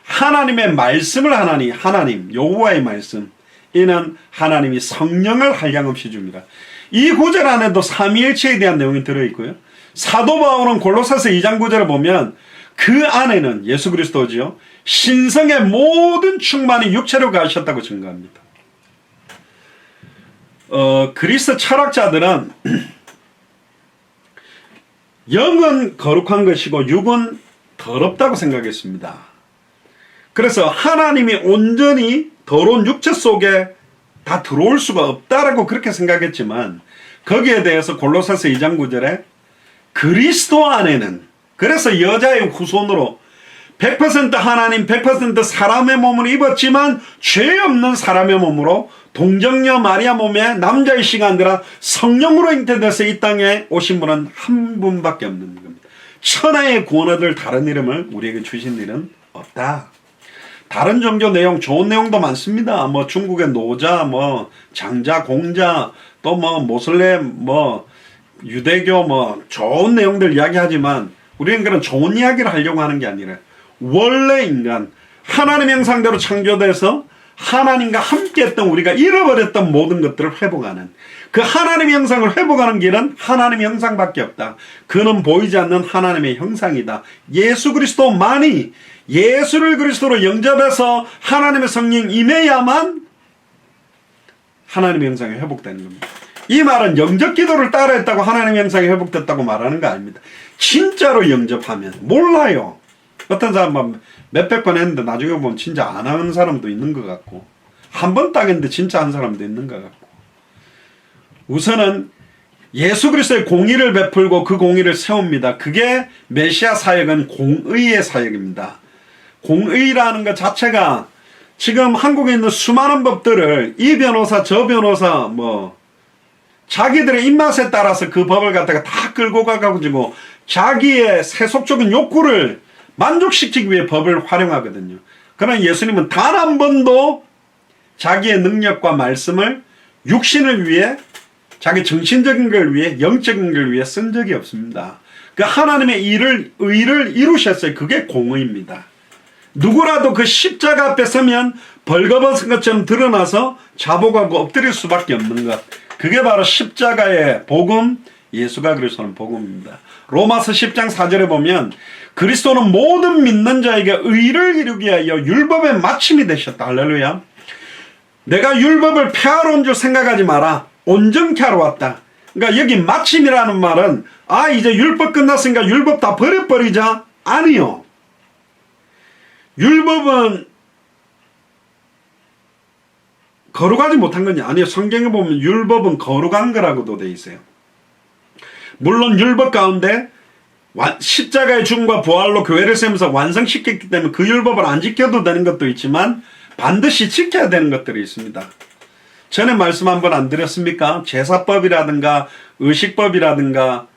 하나님의 말씀을 하나니, 하나님 여호와의 말씀, 이는 하나님이 성령을 한량없이 줍니다. 이 구절 안에도 삼위일체에 대한 내용이 들어있고요. 사도 바울은 골로새서 2장 9절을 보면 그 안에는 예수 그리스도지요, 신성의 모든 충만이 육체로 가셨다고 증거합니다. 그리스 철학자들은 영은 거룩한 것이고 육은 더럽다고 생각했습니다. 그래서 하나님이 온전히 더러운 육체 속에 다 들어올 수가 없다라고 그렇게 생각했지만 거기에 대해서 골로새서 2장 9절에 그리스도 안에는, 그래서 여자의 후손으로 100% 하나님 100% 사람의 몸을 입었지만 죄 없는 사람의 몸으로 동정녀 마리아 몸에 남자의 씨가 아니라 성령으로 잉태돼서 이 땅에 오신 분은 한 분밖에 없는 겁니다. 천하의 구원 얻을 다른 이름을 우리에게 주신 일은 없다. 다른 종교 내용, 좋은 내용도 많습니다. 뭐 중국의 노자, 뭐 장자, 공자, 또 뭐 모슬렘, 뭐 유대교, 뭐 좋은 내용들 이야기하지만 우리는 그런 좋은 이야기를 하려고 하는 게 아니라 원래 인간, 하나님 형상대로 창조돼서 하나님과 함께했던 우리가 잃어버렸던 모든 것들을 회복하는, 그 하나님의 형상을 회복하는 길은 하나님의 형상밖에 없다. 그는 보이지 않는 하나님의 형상이다. 예수 그리스도만이, 예수를 그리스도로 영접해서 하나님의 성령 임해야만 하나님의 형상이 회복되는 겁니다. 이 말은 영접 기도를 따라했다고 하나님의 형상이 회복됐다고 말하는 거 아닙니다. 진짜로 영접하면. 몰라요. 어떤 사람은 몇백 번 했는데 나중에 보면 진짜 안 하는 사람도 있는 것 같고, 한 번 딱 했는데 진짜 한 사람도 있는 것 같고. 우선은 예수 그리스도의 공의를 베풀고 그 공의를 세웁니다. 그게 메시아 사역은 공의의 사역입니다. 공의라는 것 자체가 지금 한국에 있는 수많은 법들을 이 변호사 저 변호사 뭐 자기들의 입맛에 따라서 그 법을 갖다가 다 끌고 가가지고 자기의 세속적인 욕구를 만족시키기 위해 법을 활용하거든요. 그러나 예수님은 단 한 번도 자기의 능력과 말씀을 육신을 위해, 자기 정신적인 걸 위해, 영적인 걸 위해 쓴 적이 없습니다. 그 하나님의 의를 이루셨어요. 그게 공의입니다. 누구라도 그 십자가 앞에 서면 벌거벗은 것처럼 드러나서 자복하고 엎드릴 수밖에 없는 것. 그게 바로 십자가의 복음, 예수가 그리스도는 복음입니다. 로마서 10장 4절에 보면 그리스도는 모든 믿는 자에게 의를 이루기 위하여 율법의 마침이 되셨다. 할렐루야. 내가 율법을 폐하러 온 줄 생각하지 마라. 온전케 하러 왔다. 그러니까 여기 마침이라는 말은 이제 율법 끝났으니까 율법 다 버려버리자. 아니요. 율법은 거룩하지 못한 거냐? 아니요. 성경에 보면 율법은 거룩한 거라고도 돼 있어요. 물론 율법 가운데 십자가의 죽음과 부활로 교회를 세우면서 완성시켰기 때문에 그 율법을 안 지켜도 되는 것도 있지만 반드시 지켜야 되는 것들이 있습니다. 전에 말씀 한번 안 드렸습니까? 제사법이라든가 의식법이라든가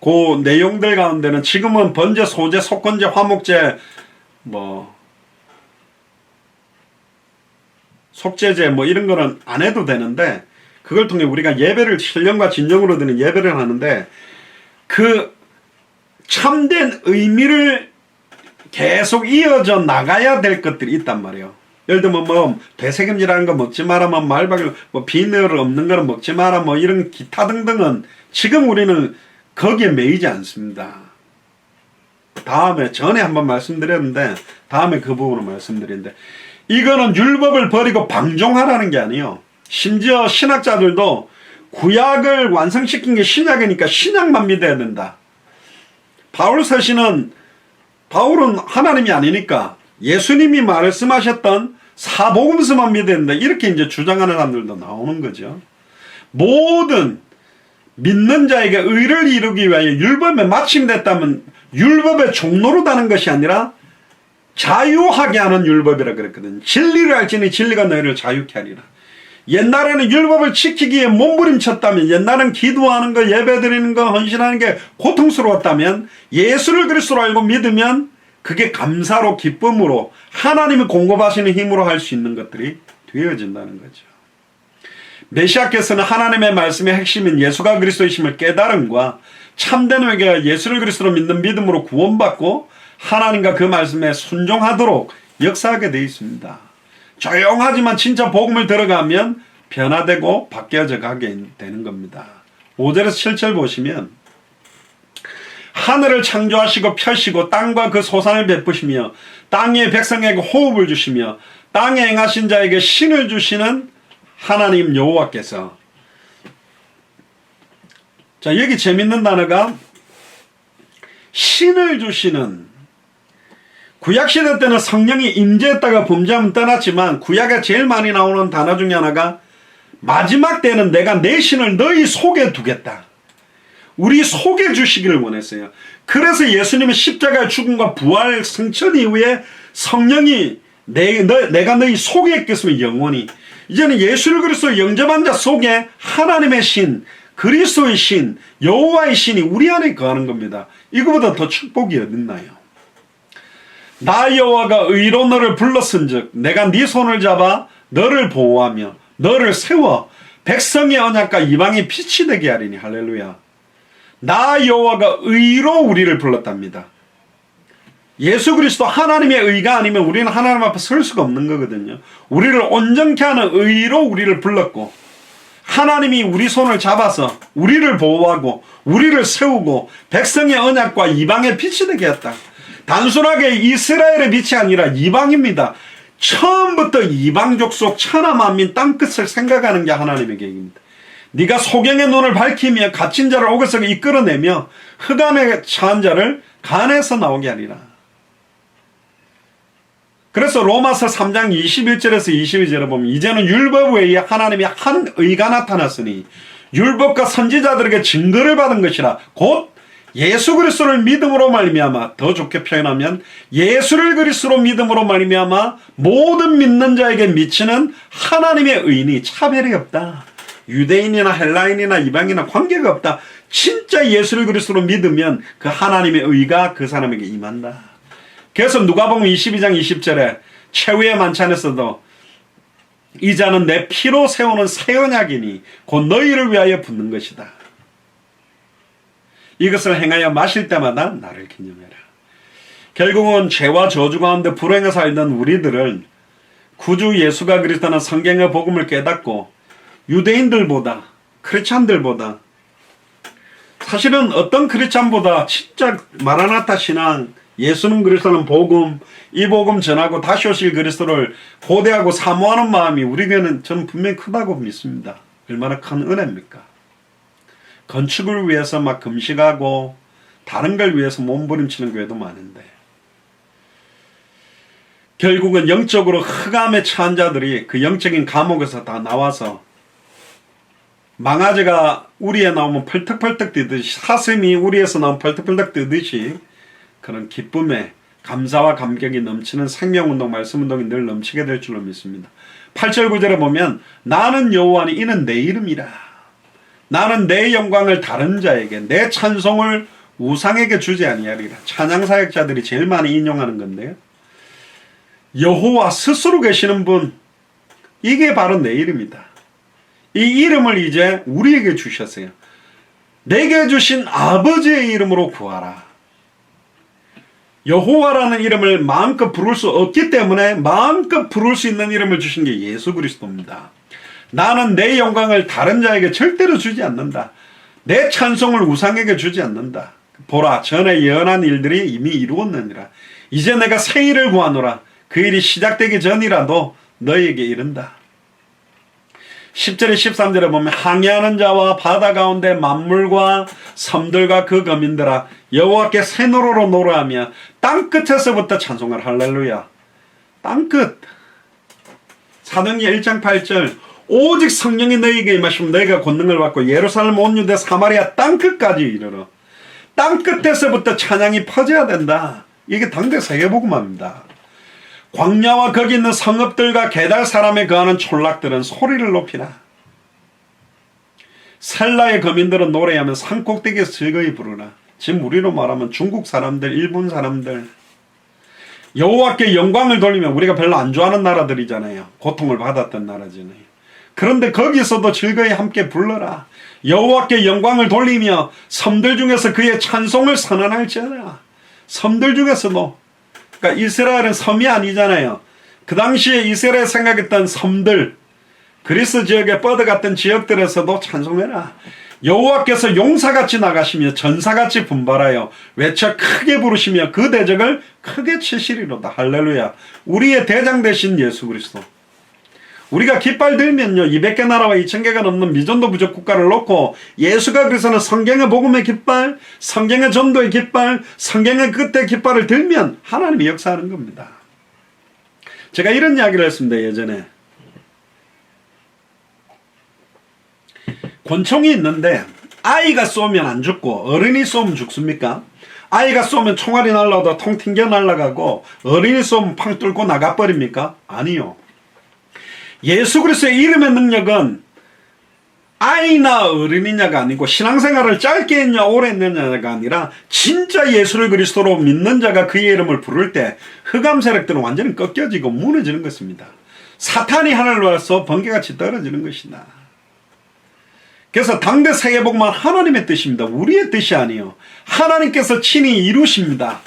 그 내용들 가운데는 지금은 번제, 소제, 속건제, 화목제, 뭐 속죄제 뭐 이런 거는 안 해도 되는데 그걸 통해 우리가 예배를 신령과 진정으로 드리는 예배를 하는데 그 참된 의미를 계속 이어져 나가야 될 것들이 있단 말이에요. 예를 들면 뭐 배색임질하는 거 먹지 마라, 뭐 말박을 뭐 비늘 없는 거는 먹지 마라, 뭐 이런 기타 등등은 지금 우리는 거기에 매이지 않습니다. 전에 한번 말씀드렸는데 다음에 그 부분을 말씀드리는데 이거는 율법을 버리고 방종하라는 게 아니에요. 심지어 신학자들도 구약을 완성시킨 게 신약이니까 신약만 믿어야 된다. 바울 서신은 바울은 하나님이 아니니까 예수님이 말씀하셨던 사복음서만 믿어야 된다. 이렇게 이제 주장하는 사람들도 나오는 거죠. 모든 믿는 자에게 의를 이루기 위하여 율법에 마침됐다면 율법의 종로로 다는 것이 아니라 자유하게 하는 율법이라 그랬거든요. 진리를 알지니 진리가 너희를 자유케 하리라. 옛날에는 율법을 지키기 위해 몸부림쳤다면, 옛날에는 기도하는 거, 예배드리는 거, 헌신하는 게 고통스러웠다면, 예수를 그리스도로 알고 믿으면 그게 감사로 기쁨으로 하나님이 공급하시는 힘으로 할 수 있는 것들이 되어진다는 거죠. 메시아께서는 하나님의 말씀의 핵심인 예수가 그리스도이심을 깨달음과 참된 회개가 예수를 그리스도로 믿는 믿음으로 구원받고 하나님과 그 말씀에 순종하도록 역사하게 되어 있습니다. 조용하지만 진짜 복음을 들어가면 변화되고 바뀌어져 가게 되는 겁니다. 5절에서 7절 보시면 하늘을 창조하시고 펴시고 땅과 그 소산을 베푸시며 땅의 백성에게 호흡을 주시며 땅에 행하신 자에게 신을 주시는 하나님 여호와께서, 자, 여기 재밌는 단어가 신을 주시는, 구약시대 때는 성령이 임재했다가 범죄하면 떠났지만 구약에 제일 많이 나오는 단어 중에 하나가 마지막 때는 내가 내 신을 너희 속에 두겠다. 우리 속에 주시기를 원했어요. 그래서 예수님의 십자가의 죽음과 부활 승천 이후에 성령이 내가 너희 속에 있겠으면 영원히, 이제는 예수를 그리스도 영접한 자 속에 하나님의 신, 그리스도의 신, 여호와의 신이 우리 안에 거하는 겁니다. 이거보다 더 축복이 어딨나요? 나 여호와가 의로 너를 불렀은즉 내가 네 손을 잡아 너를 보호하며 너를 세워 백성의 언약과 이방의 빛이 되게 하리니. 할렐루야. 나 여호와가 의로 우리를 불렀답니다. 예수 그리스도 하나님의 의가 아니면 우리는 하나님 앞에 설 수가 없는 거거든요. 우리를 온전케 하는 의로 우리를 불렀고, 하나님이 우리 손을 잡아서 우리를 보호하고 우리를 세우고 백성의 언약과 이방의 빛이 되게 했다. 단순하게 이스라엘의 빛이 아니라 이방입니다. 처음부터 이방 족속 천하 만민 땅끝을 생각하는 게 하나님의 계획입니다. 네가 소경의 눈을 밝히며 갇힌 자를 옥에서 이끌어내며 흑암에 처한 자를 간에서 나오게 하리라. 그래서 로마서 3장 21절에서 22절에 보면 이제는 율법 외에 하나님의 한 의가 나타났으니 율법과 선지자들에게 증거를 받은 것이라. 곧 예수 그리스도를 믿음으로 말미암아, 더 좋게 표현하면 예수를 그리스도로 믿음으로 말미암아 모든 믿는 자에게 미치는 하나님의 의인이 차별이 없다. 유대인이나 헬라인이나 이방인이나 관계가 없다. 진짜 예수를 그리스도로 믿으면 그 하나님의 의가 그 사람에게 임한다. 그래서 누가복음 22장 20절에 최후의 만찬에서도 이 잔은 내 피로 세우는 새 언약이니 곧 너희를 위하여 붓는 것이다. 이것을 행하여 마실 때마다 나를 기념해라. 결국은 죄와 저주 가운데 불행에 살던 우리들을 구주 예수가 그리스도는 성경의 복음을 깨닫고 유대인들보다, 크리스찬들보다, 사실은 어떤 크리스찬보다 진짜 마라나타 신앙, 예수는 그리스도는 복음, 이 복음 전하고 다시 오실 그리스도를 고대하고 사모하는 마음이 우리 교회는 저는 분명히 크다고 믿습니다. 얼마나 큰 은혜입니까? 건축을 위해서 막 금식하고 다른 걸 위해서 몸부림치는 교회도 많은데, 결국은 영적으로 흑암에 처한 자들이 그 영적인 감옥에서 다 나와서 망아지가 우리에 나오면 펄떡펄떡 뛰듯이, 사슴이 우리에서 나오면 펄떡펄떡 뛰듯이 그런 기쁨에 감사와 감격이 넘치는 생명운동, 말씀운동이 늘 넘치게 될 줄로 믿습니다. 8절 9절에 보면 나는 여호와니 이는 내 이름이라. 나는 내 영광을 다른 자에게, 내 찬송을 우상에게 주지 아니하리라. 찬양사역자들이 제일 많이 인용하는 건데요. 여호와 스스로 계시는 분, 이게 바로 내 이름이다. 이 이름을 이제 우리에게 주셨어요. 내게 주신 아버지의 이름으로 구하라. 여호와라는 이름을 마음껏 부를 수 없기 때문에 마음껏 부를 수 있는 이름을 주신 게 예수 그리스도입니다. 나는 내 영광을 다른 자에게 절대로 주지 않는다. 내 찬송을 우상에게 주지 않는다. 보라, 전에 예언한 일들이 이미 이루었느니라. 이제 내가 새 일을 구하노라. 그 일이 시작되기 전이라도 너희에게 이른다. 10절에 13절에 보면 항해하는 자와 바다 가운데 만물과 섬들과 그 거민들아 여호와께 새 노래로 노래하며 땅끝에서부터 찬송을. 할렐루야. 땅끝. 사도행전 1장 8절 오직 성령이 너희에게 임하시면 너희가 권능을 받고 예루살렘 온 유대 사마리아 땅끝까지 이르러 땅끝에서부터 찬양이 퍼져야 된다. 이게 당대 세계복음화입니다. 광야와 거기 있는 성읍들과 게달 사람에 거하는 촌락들은 소리를 높이라. 셀라의 거민들은 노래하면 산꼭대기에서 즐거이 부르라. 지금 우리로 말하면 중국 사람들, 일본 사람들, 여호와께 영광을 돌리면 우리가 별로 안 좋아하는 나라들이잖아요. 고통을 받았던 나라잖아요. 그런데 거기서도 즐거이 함께 불러라. 여호와께 영광을 돌리며 섬들 중에서 그의 찬송을 선언할지어다. 섬들 중에서도, 그러니까 이스라엘은 섬이 아니잖아요. 그 당시에 이스라엘 생각했던 섬들, 그리스 지역에 뻗어갔던 지역들에서도 찬송해라. 여호와께서 용사같이 나가시며 전사같이 분발하여 외쳐 크게 부르시며 그 대적을 크게 치시리로다. 할렐루야. 우리의 대장 되신 예수 그리스도. 우리가 깃발 들면요 200개 나라와 2000개가 넘는 미전도 부족 국가를 놓고 예수가 그래서는 성경의 복음의 깃발, 성경의 전도의 깃발, 성경의 끝의 깃발을 들면 하나님이 역사하는 겁니다. 제가 이런 이야기를 했습니다. 예전에 권총이 있는데 아이가 쏘면 안 죽고 어른이 쏘면 죽습니까? 아이가 쏘면 총알이 날라오다 통 튕겨 날아가고 어른이 쏘면 팡 뚫고 나가버립니까? 아니요. 예수 그리스도의 이름의 능력은 아이나 어른이냐가 아니고 신앙생활을 짧게 했냐 오래 했느냐가 아니라 진짜 예수를 그리스도로 믿는 자가 그의 이름을 부를 때 흑암 세력들은 완전히 꺾여지고 무너지는 것입니다. 사탄이 하늘로 와서 번개같이 떨어지는 것이다. 그래서 당대 세계복음은 하나님의 뜻입니다. 우리의 뜻이 아니에요. 하나님께서 친히 이루십니다.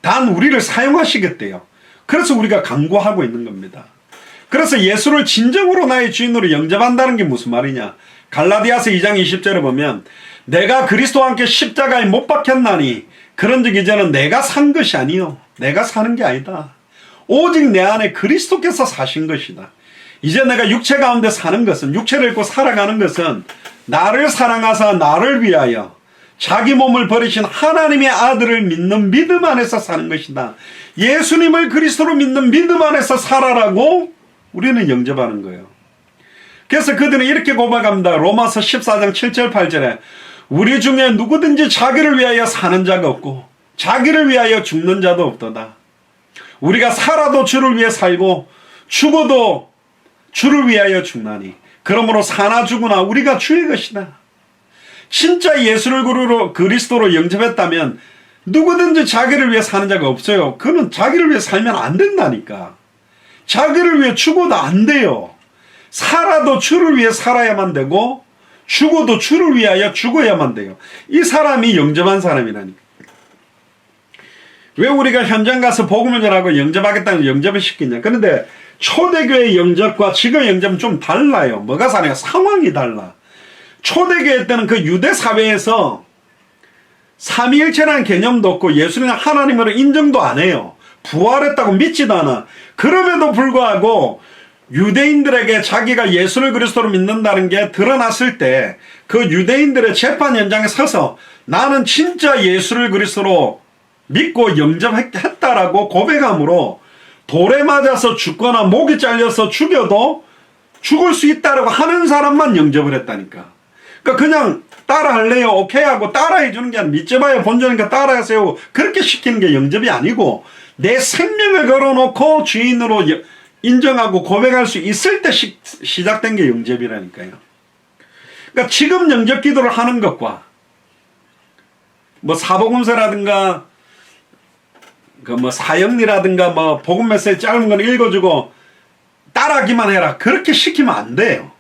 단 우리를 사용하시겠대요. 그래서 우리가 간구하고 있는 겁니다. 그래서 예수를 진정으로 나의 주인으로 영접한다는 게 무슨 말이냐. 갈라디아서 2장 20절에 보면 내가 그리스도와 함께 십자가에 못 박혔나니 그런즉 이제는 내가 산 것이 아니요 내가 사는 게 아니다. 오직 내 안에 그리스도께서 사신 것이다. 이제 내가 육체 가운데 사는 것은, 육체를 입고 살아가는 것은 나를 사랑하사 나를 위하여 자기 몸을 버리신 하나님의 아들을 믿는 믿음 안에서 사는 것이다. 예수님을 그리스도로 믿는 믿음 안에서 살아라고 우리는 영접하는 거예요. 그래서 그들은 이렇게 고백합니다. 로마서 14장 7절 8절에 우리 중에 누구든지 자기를 위하여 사는 자가 없고 자기를 위하여 죽는 자도 없도다. 우리가 살아도 주를 위해 살고 죽어도 주를 위하여 죽나니 그러므로 사나 죽으나 우리가 주의 것이다. 진짜 예수를 그리스도로 영접했다면 누구든지 자기를 위해 사는 자가 없어요. 그는 자기를 위해 살면 안 된다니까. 자기를 위해 죽어도 안 돼요. 살아도 주를 위해 살아야만 되고 죽어도 주를 위하여 죽어야만 돼요. 이 사람이 영접한 사람이라니까. 왜 우리가 현장 가서 복음을 전하고 영접하겠다는 영접을 시키냐. 그런데 초대교회 영접과 지금 영접은 좀 달라요. 뭐가 다르냐? 상황이 달라. 초대교회 때는 그 유대 사회에서 삼위일체라는 개념도 없고 예수님은 하나님으로 인정도 안 해요. 부활했다고 믿지도 않아. 그럼에도 불구하고 유대인들에게 자기가 예수를 그리스도로 믿는다는 게 드러났을 때 그 유대인들의 재판 현장에 서서 나는 진짜 예수를 그리스도로 믿고 영접했다라고 고백함으로 돌에 맞아서 죽거나 목이 잘려서 죽여도 죽을 수 있다라고 하는 사람만 영접을 했다니까. 그러니까 그냥 따라할래요? 오케이 하고 따라해 주는 게 아니라 믿져봐야 본전이니까 따라하세요. 그렇게 시키는 게 영접이 아니고 내 생명을 걸어놓고 주인으로 인정하고 고백할 수 있을 때 시작된 게 영접이라니까요. 그러니까 지금 영접 기도를 하는 것과 뭐 사복음서라든가 그 뭐 사형리라든가 뭐 복음 메시지 짧은 건 읽어주고 따라하기만 해라. 그렇게 시키면 안 돼요.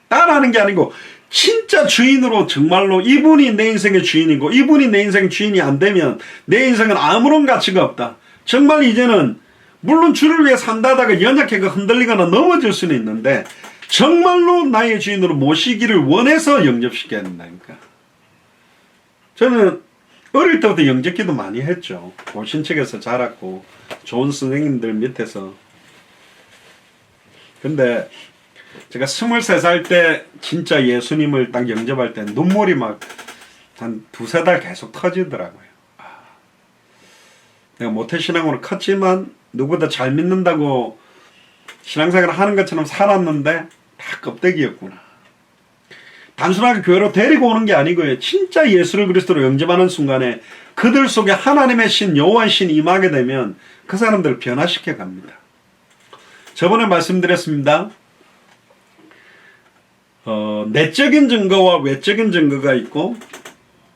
따라하는 게 아니고 진짜 주인으로 정말로 이분이 내 인생의 주인이고 이분이 내 인생의 주인이 안 되면 내 인생은 아무런 가치가 없다. 정말 이제는 물론 주를 위해 산다다가 연약해가 흔들리거나 넘어질 수는 있는데 정말로 나의 주인으로 모시기를 원해서 영접시켜야 된다니까. 저는 어릴 때부터 영접기도 많이 했죠. 고신책에서 자랐고 좋은 선생님들 밑에서. 근데 제가 23살 때 진짜 예수님을 딱 영접할 때 눈물이 막 한 2-3달 계속 터지더라고요. 내가 모태신앙으로 컸지만 누구보다 잘 믿는다고 신앙생활 하는 것처럼 살았는데 다 껍데기였구나. 단순하게 교회로 데리고 오는 게 아니고요. 진짜 예수를 그리스도로 영접하는 순간에 그들 속에 하나님의 신, 여호와의 신이 임하게 되면 그 사람들을 변화시켜 갑니다. 저번에 말씀드렸습니다. 내적인 증거와 외적인 증거가 있고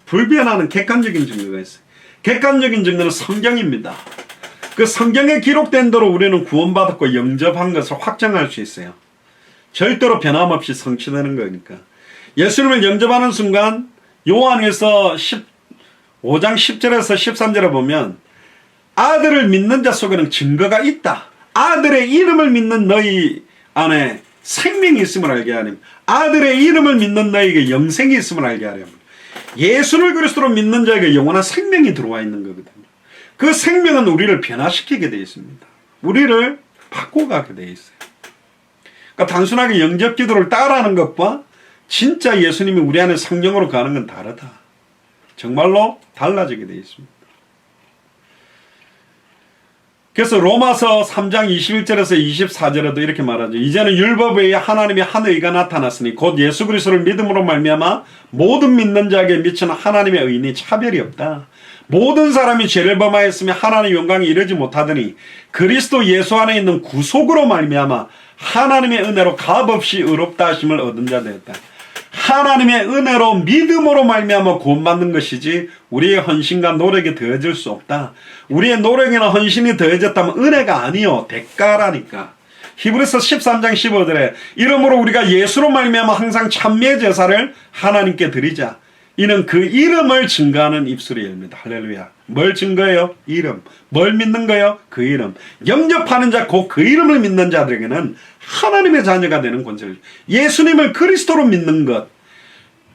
불변하는 객관적인 증거가 있어요. 객관적인 증거는 성경입니다. 그 성경에 기록된 대로 우리는 구원받았고 영접한 것을 확정할 수 있어요. 절대로 변함없이 성취되는 거니까. 예수님을 영접하는 순간 요한에서 5장 10절에서 13절에 보면 아들을 믿는 자 속에는 증거가 있다. 아들의 이름을 믿는 너희 안에 생명이 있음을 알게 하렴. 아들의 이름을 믿는 너희에게 영생이 있음을 알게 하렴. 예수를 그리스도로 믿는 자에게 영원한 생명이 들어와 있는 거거든요. 그 생명은 우리를 변화시키게 되어 있습니다. 우리를 바꿔가게 되어 있어요. 그러니까 단순하게 영접 기도를 따라하는 것과 진짜 예수님이 우리 안에 성령으로 가는 건 다르다. 정말로 달라지게 되어 있습니다. 그래서 로마서 3장 21절에서 24절에도 이렇게 말하죠. 이제는 율법 외에 하나님의 한 의가 나타났으니 곧 예수 그리스도를 믿음으로 말미암아 모든 믿는 자에게 미치는 하나님의 의인이 차별이 없다. 모든 사람이 죄를 범하였으며 하나님의 영광에 이르지 못하더니 그리스도 예수 안에 있는 구속으로 말미암아 하나님의 은혜로 값없이 의롭다 하심을 얻은 자 되었다. 하나님의 은혜로 믿음으로 말미암아 구원받는 것이지 우리의 헌신과 노력이 더해질 수 없다. 우리의 노력이나 헌신이 더해졌다면 은혜가 아니요 대가라니까. 히브리서 13장 15절에 이러므로 우리가 예수로 말미암아 항상 찬미의 제사를 하나님께 드리자. 이는 그 이름을 증거하는 입술이 열립니다. 할렐루야. 뭘 증거해요? 이름. 뭘 믿는 거예요? 그 이름. 영접하는 자, 곧 그 이름을 믿는 자들에게는 하나님의 자녀가 되는 권세를. 예수님을 그리스도로 믿는 것.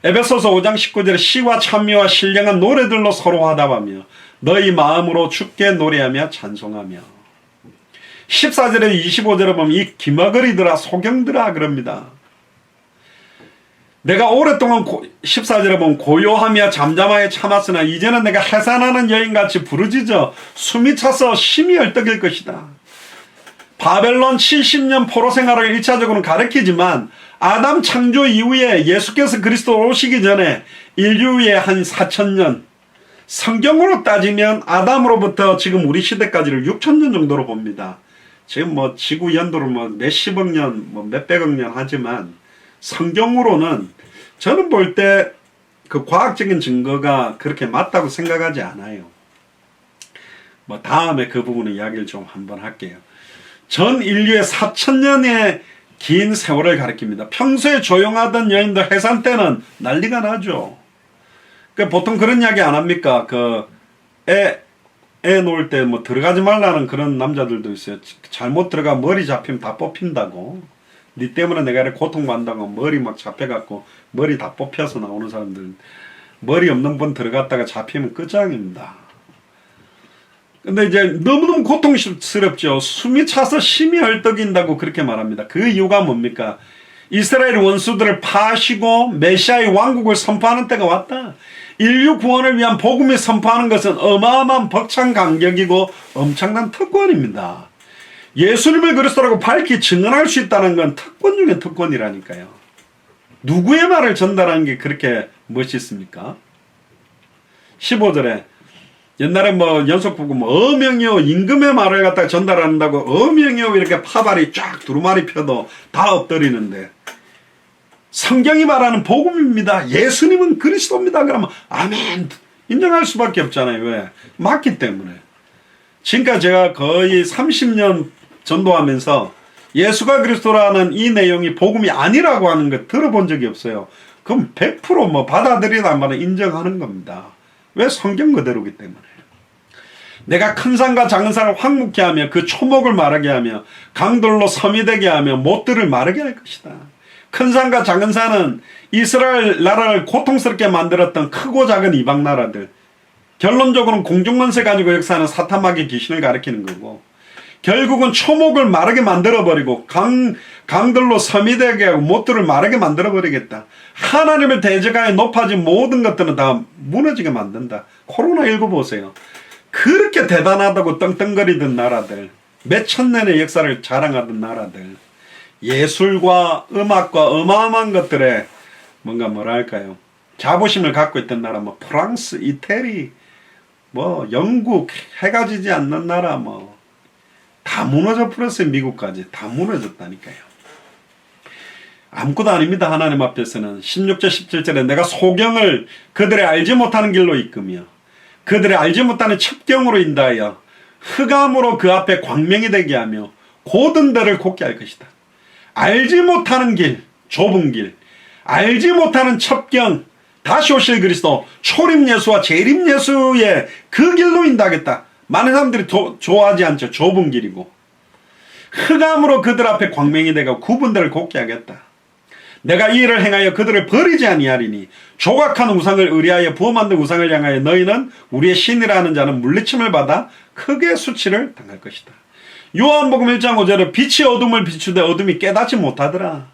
에베소서 5장 19절에 시와 찬미와 신령한 노래들로 서로 화답하며 너희 마음으로 주께 노래하며 찬송하며. 14절에 25절에 보면 이 기머거리들아 소경들아 그럽니다. 내가 오랫동안 14절에 보면 고요하며 잠잠하여 참았으나 이제는 내가 해산하는 여인같이 부르짖어 숨이 차서 심히 얼떡일 것이다. 바벨론 70년 포로 생활을 1차적으로는 가리키지만 아담 창조 이후에 예수께서 그리스도로 오시기 전에 인류의 한 4,000년, 성경으로 따지면 아담으로부터 지금 우리 시대까지를 6,000년 정도로 봅니다. 지금 뭐 지구 연도로 뭐 몇십억 년, 뭐 몇백억 년 하지만 성경으로는 저는 볼 때 그 과학적인 증거가 그렇게 맞다고 생각하지 않아요. 뭐 다음에 그 부분은 이야기를 좀 한번 할게요. 전 인류의 4,000년의 긴 세월을 가리킵니다. 평소에 조용하던 여인들 해산 때는 난리가 나죠. 그러니까 보통 그런 이야기 안 합니까? 애 놓을 때 뭐 들어가지 말라는 그런 남자들도 있어요. 잘못 들어가 머리 잡히면 다 뽑힌다고. 니 때문에 내가 이렇게 고통받는다고 머리 막 잡혀갖고 머리 다 뽑혀서 나오는 사람들. 머리 없는 분 들어갔다가 잡히면 끝장입니다. 근데 이제 너무너무 고통스럽죠. 숨이 차서 심히 헐떡인다고 그렇게 말합니다. 그 이유가 뭡니까? 이스라엘 원수들을 파시고 메시아의 왕국을 선포하는 때가 왔다. 인류 구원을 위한 복음을 선포하는 것은 어마어마한 벅찬 간격이고 엄청난 특권입니다. 예수님을 그리스도라고 밝히 증언할 수 있다는 건 특권 중에 특권이라니까요. 누구의 말을 전달하는 게 그렇게 멋있습니까? 15절에 옛날에 뭐 연속 보고 뭐 어명이요 임금의 말을 갖다가 전달한다고 어명이요 이렇게 파발이 쫙 두루마리 펴도 다 엎드리는데 성경이 말하는 복음입니다. 예수님은 그리스도입니다. 그러면 아멘 인정할 수밖에 없잖아요. 왜? 맞기 때문에. 지금까지 제가 거의 30년 전도하면서 예수가 그리스도라는 이 내용이 복음이 아니라고 하는 거 들어본 적이 없어요. 그럼 100% 뭐 받아들이다 말은 인정하는 겁니다. 왜? 성경 그대로기 때문에. 내가 큰 산과 작은 산을 황무케 하며 그 초목을 마르게 하며 강들로 섬이 되게 하며 못들을 마르게 할 것이다. 큰 산과 작은 산은 이스라엘 나라를 고통스럽게 만들었던 크고 작은 이방 나라들. 결론적으로는 공중권세 가지고 역사하는 사탄마귀 귀신을 가리키는 거고 결국은 초목을 마르게 만들어버리고 강들로 섬이 되게 하고 못들을 마르게 만들어버리겠다. 하나님을 대적하여 높아진 모든 것들은 다 무너지게 만든다. 코로나19 보세요. 그렇게 대단하다고 떵떵거리던 나라들 몇천 년의 역사를 자랑하던 나라들, 예술과 음악과 어마어마한 것들에 뭔가 뭐랄까요, 자부심을 갖고 있던 나라, 뭐 프랑스, 이태리, 뭐 영국, 해가 지지 않는 나라, 뭐 다 무너져 버렸어요. 미국까지 다 무너졌다니까요. 아무것도 아닙니다. 하나님 앞에서는. 16절 17절에 내가 소경을 그들의 알지 못하는 길로 이끄며 그들의 알지 못하는 첩경으로 인도하여 흑암으로 그 앞에 광명이 되게 하며 고든 데를 곱게 할 것이다. 알지 못하는 길, 좁은 길, 알지 못하는 첩경, 다시 오실 그리스도, 초림 예수와 재림 예수의 그 길로 인도하겠다. 많은 사람들이 좋아하지 않죠. 좁은 길이고. 흑암으로 그들 앞에 광명이 되고 구분들을 곱게 하겠다. 내가 이 일을 행하여 그들을 버리지 아니하리니 조각한 우상을 의뢰하여 부어 만든 우상을 향하여 너희는 우리의 신이라 하는 자는 물리침을 받아 크게 수치를 당할 것이다. 요한복음 1장 5절에 빛이 어둠을 비추되 어둠이 깨닫지 못하더라.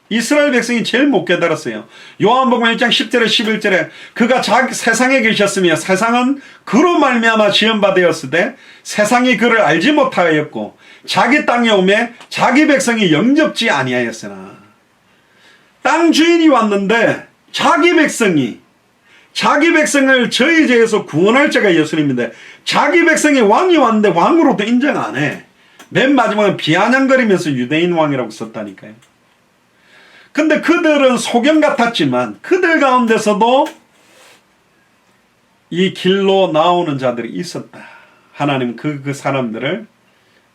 이스라엘 백성이 제일 못 깨달았어요. 요한복음 1장 10절에 11절에 그가 세상에 계셨으며 세상은 그로 말미암아 지음받았으되 세상이 그를 알지 못하였고 자기 땅에 오매 자기 백성이 영접지 아니하였으나. 땅 주인이 왔는데 자기 백성을 저희 죄에서 구원할 자가 예수님인데 자기 백성의 왕이 왔는데 왕으로도 인정 안 해. 맨 마지막은 비아냥거리면서 유대인 왕이라고 썼다니까요. 근데 그들은 소경 같았지만 그들 가운데서도 이 길로 나오는 자들이 있었다. 하나님 그 사람들을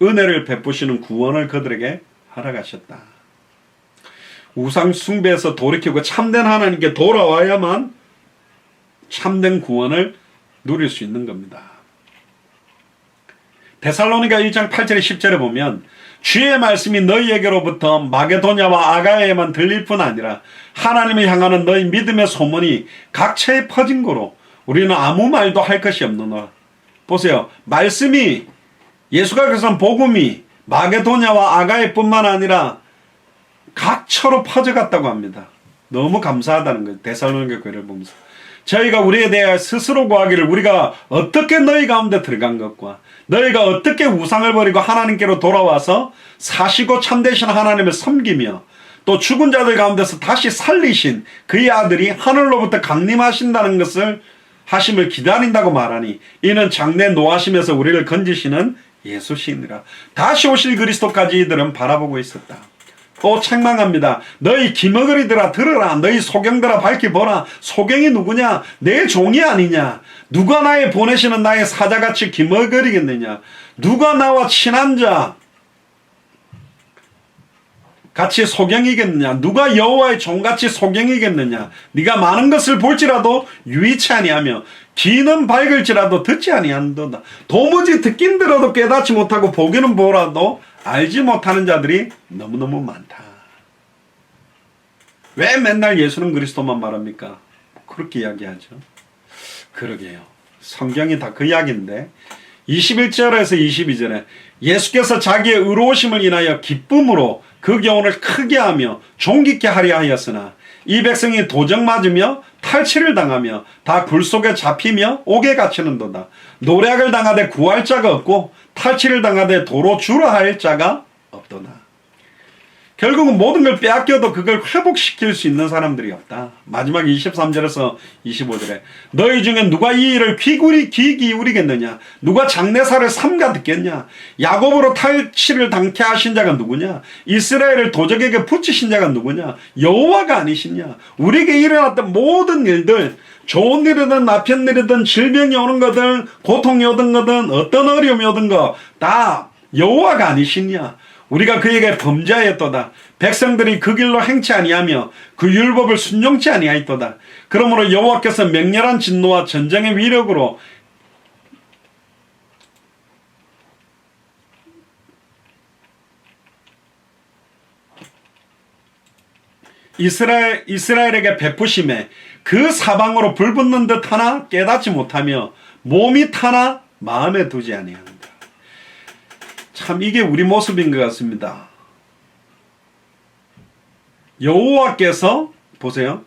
은혜를 베푸시는 구원을 그들에게 허락하셨다. 우상 숭배에서 돌이키고 참된 하나님께 돌아와야만 참된 구원을 누릴 수 있는 겁니다. 데살로니가 1장 8절에 10절에 보면 주의 말씀이 너희에게로부터 마게도냐와 아가야에만 들릴 뿐 아니라 하나님을 향하는 너희 믿음의 소문이 각처에 퍼진 거로 우리는 아무 말도 할 것이 없느니라. 보세요. 말씀이 예수가 그래서 복음이 마게도냐와 아가야뿐만 아니라 각처로 퍼져갔다고 합니다. 너무 감사하다는 거예요. 데살로니가 교회를 보면서. 저희가 우리에 대해 스스로 구하기를 우리가 어떻게 너희 가운데 들어간 것과 너희가 어떻게 우상을 버리고 하나님께로 돌아와서 사시고 참되신 하나님을 섬기며 또 죽은 자들 가운데서 다시 살리신 그의 아들이 하늘로부터 강림하신다는 것을 하심을 기다린다고 말하니 이는 장래 노하심에서 우리를 건지시는 예수시니라. 다시 오실 그리스도까지 이들은 바라보고 있었다. 또 책망합니다. 너희 기머거리들아 들으라. 너희 소경들아 밝히 보라. 소경이 누구냐? 내 종이 아니냐? 누가 나의 보내시는 나의 사자같이 기머거리겠느냐? 누가 나와 친한 자 같이 소경이겠느냐? 누가 여호와의 종같이 소경이겠느냐? 네가 많은 것을 볼지라도 유의치 아니하며 귀는 밝을지라도 듣지 아니한도다. 도무지 듣긴 들어도 깨닫지 못하고 보기는 보라도 알지 못하는 자들이 너무너무 많다. 왜 맨날 예수는 그리스도만 말합니까? 그렇게 이야기하죠. 그러게요. 성경이 다 그 이야기인데 21절에서 22절에 예수께서 자기의 의로우심을 인하여 기쁨으로 그 교훈을 크게 하며 존귀케 하려 하였으나 이 백성이 도적 맞으며 탈취를 당하며 다 굴 속에 잡히며 옥에 갇히는도다. 노략을 당하되 구할 자가 없고 탈취를 당하되 도로 주라 할 자가 없도다. 결국은 모든 걸 빼앗겨도 그걸 회복시킬 수 있는 사람들이 없다. 마지막 23절에서 25절에 너희 중에 누가 이 일을 귀 기울이겠느냐? 누가 장내사를 삼가 듣겠냐? 야곱으로 탈취를 당케 하신 자가 누구냐? 이스라엘을 도적에게 붙이신 자가 누구냐? 여호와가 아니시냐? 우리에게 일어났던 모든 일들, 좋은 일이든 나쁜 일이든 질병이 오는 거든 고통이 오든 거든 어떤 어려움이 오든 거 다 여호와가 아니시냐? 우리가 그에게 범죄하였도다. 백성들이 그 길로 행치 아니하며 그 율법을 순종치 아니하였도다. 그러므로 여호와께서 맹렬한 진노와 전쟁의 위력으로 이스라엘에게 베푸심에 그 사방으로 불붙는 듯 하나 깨닫지 못하며 몸이 타나 마음에 두지 아니한다. 참 이게 우리 모습인 것 같습니다. 여호와께서 보세요.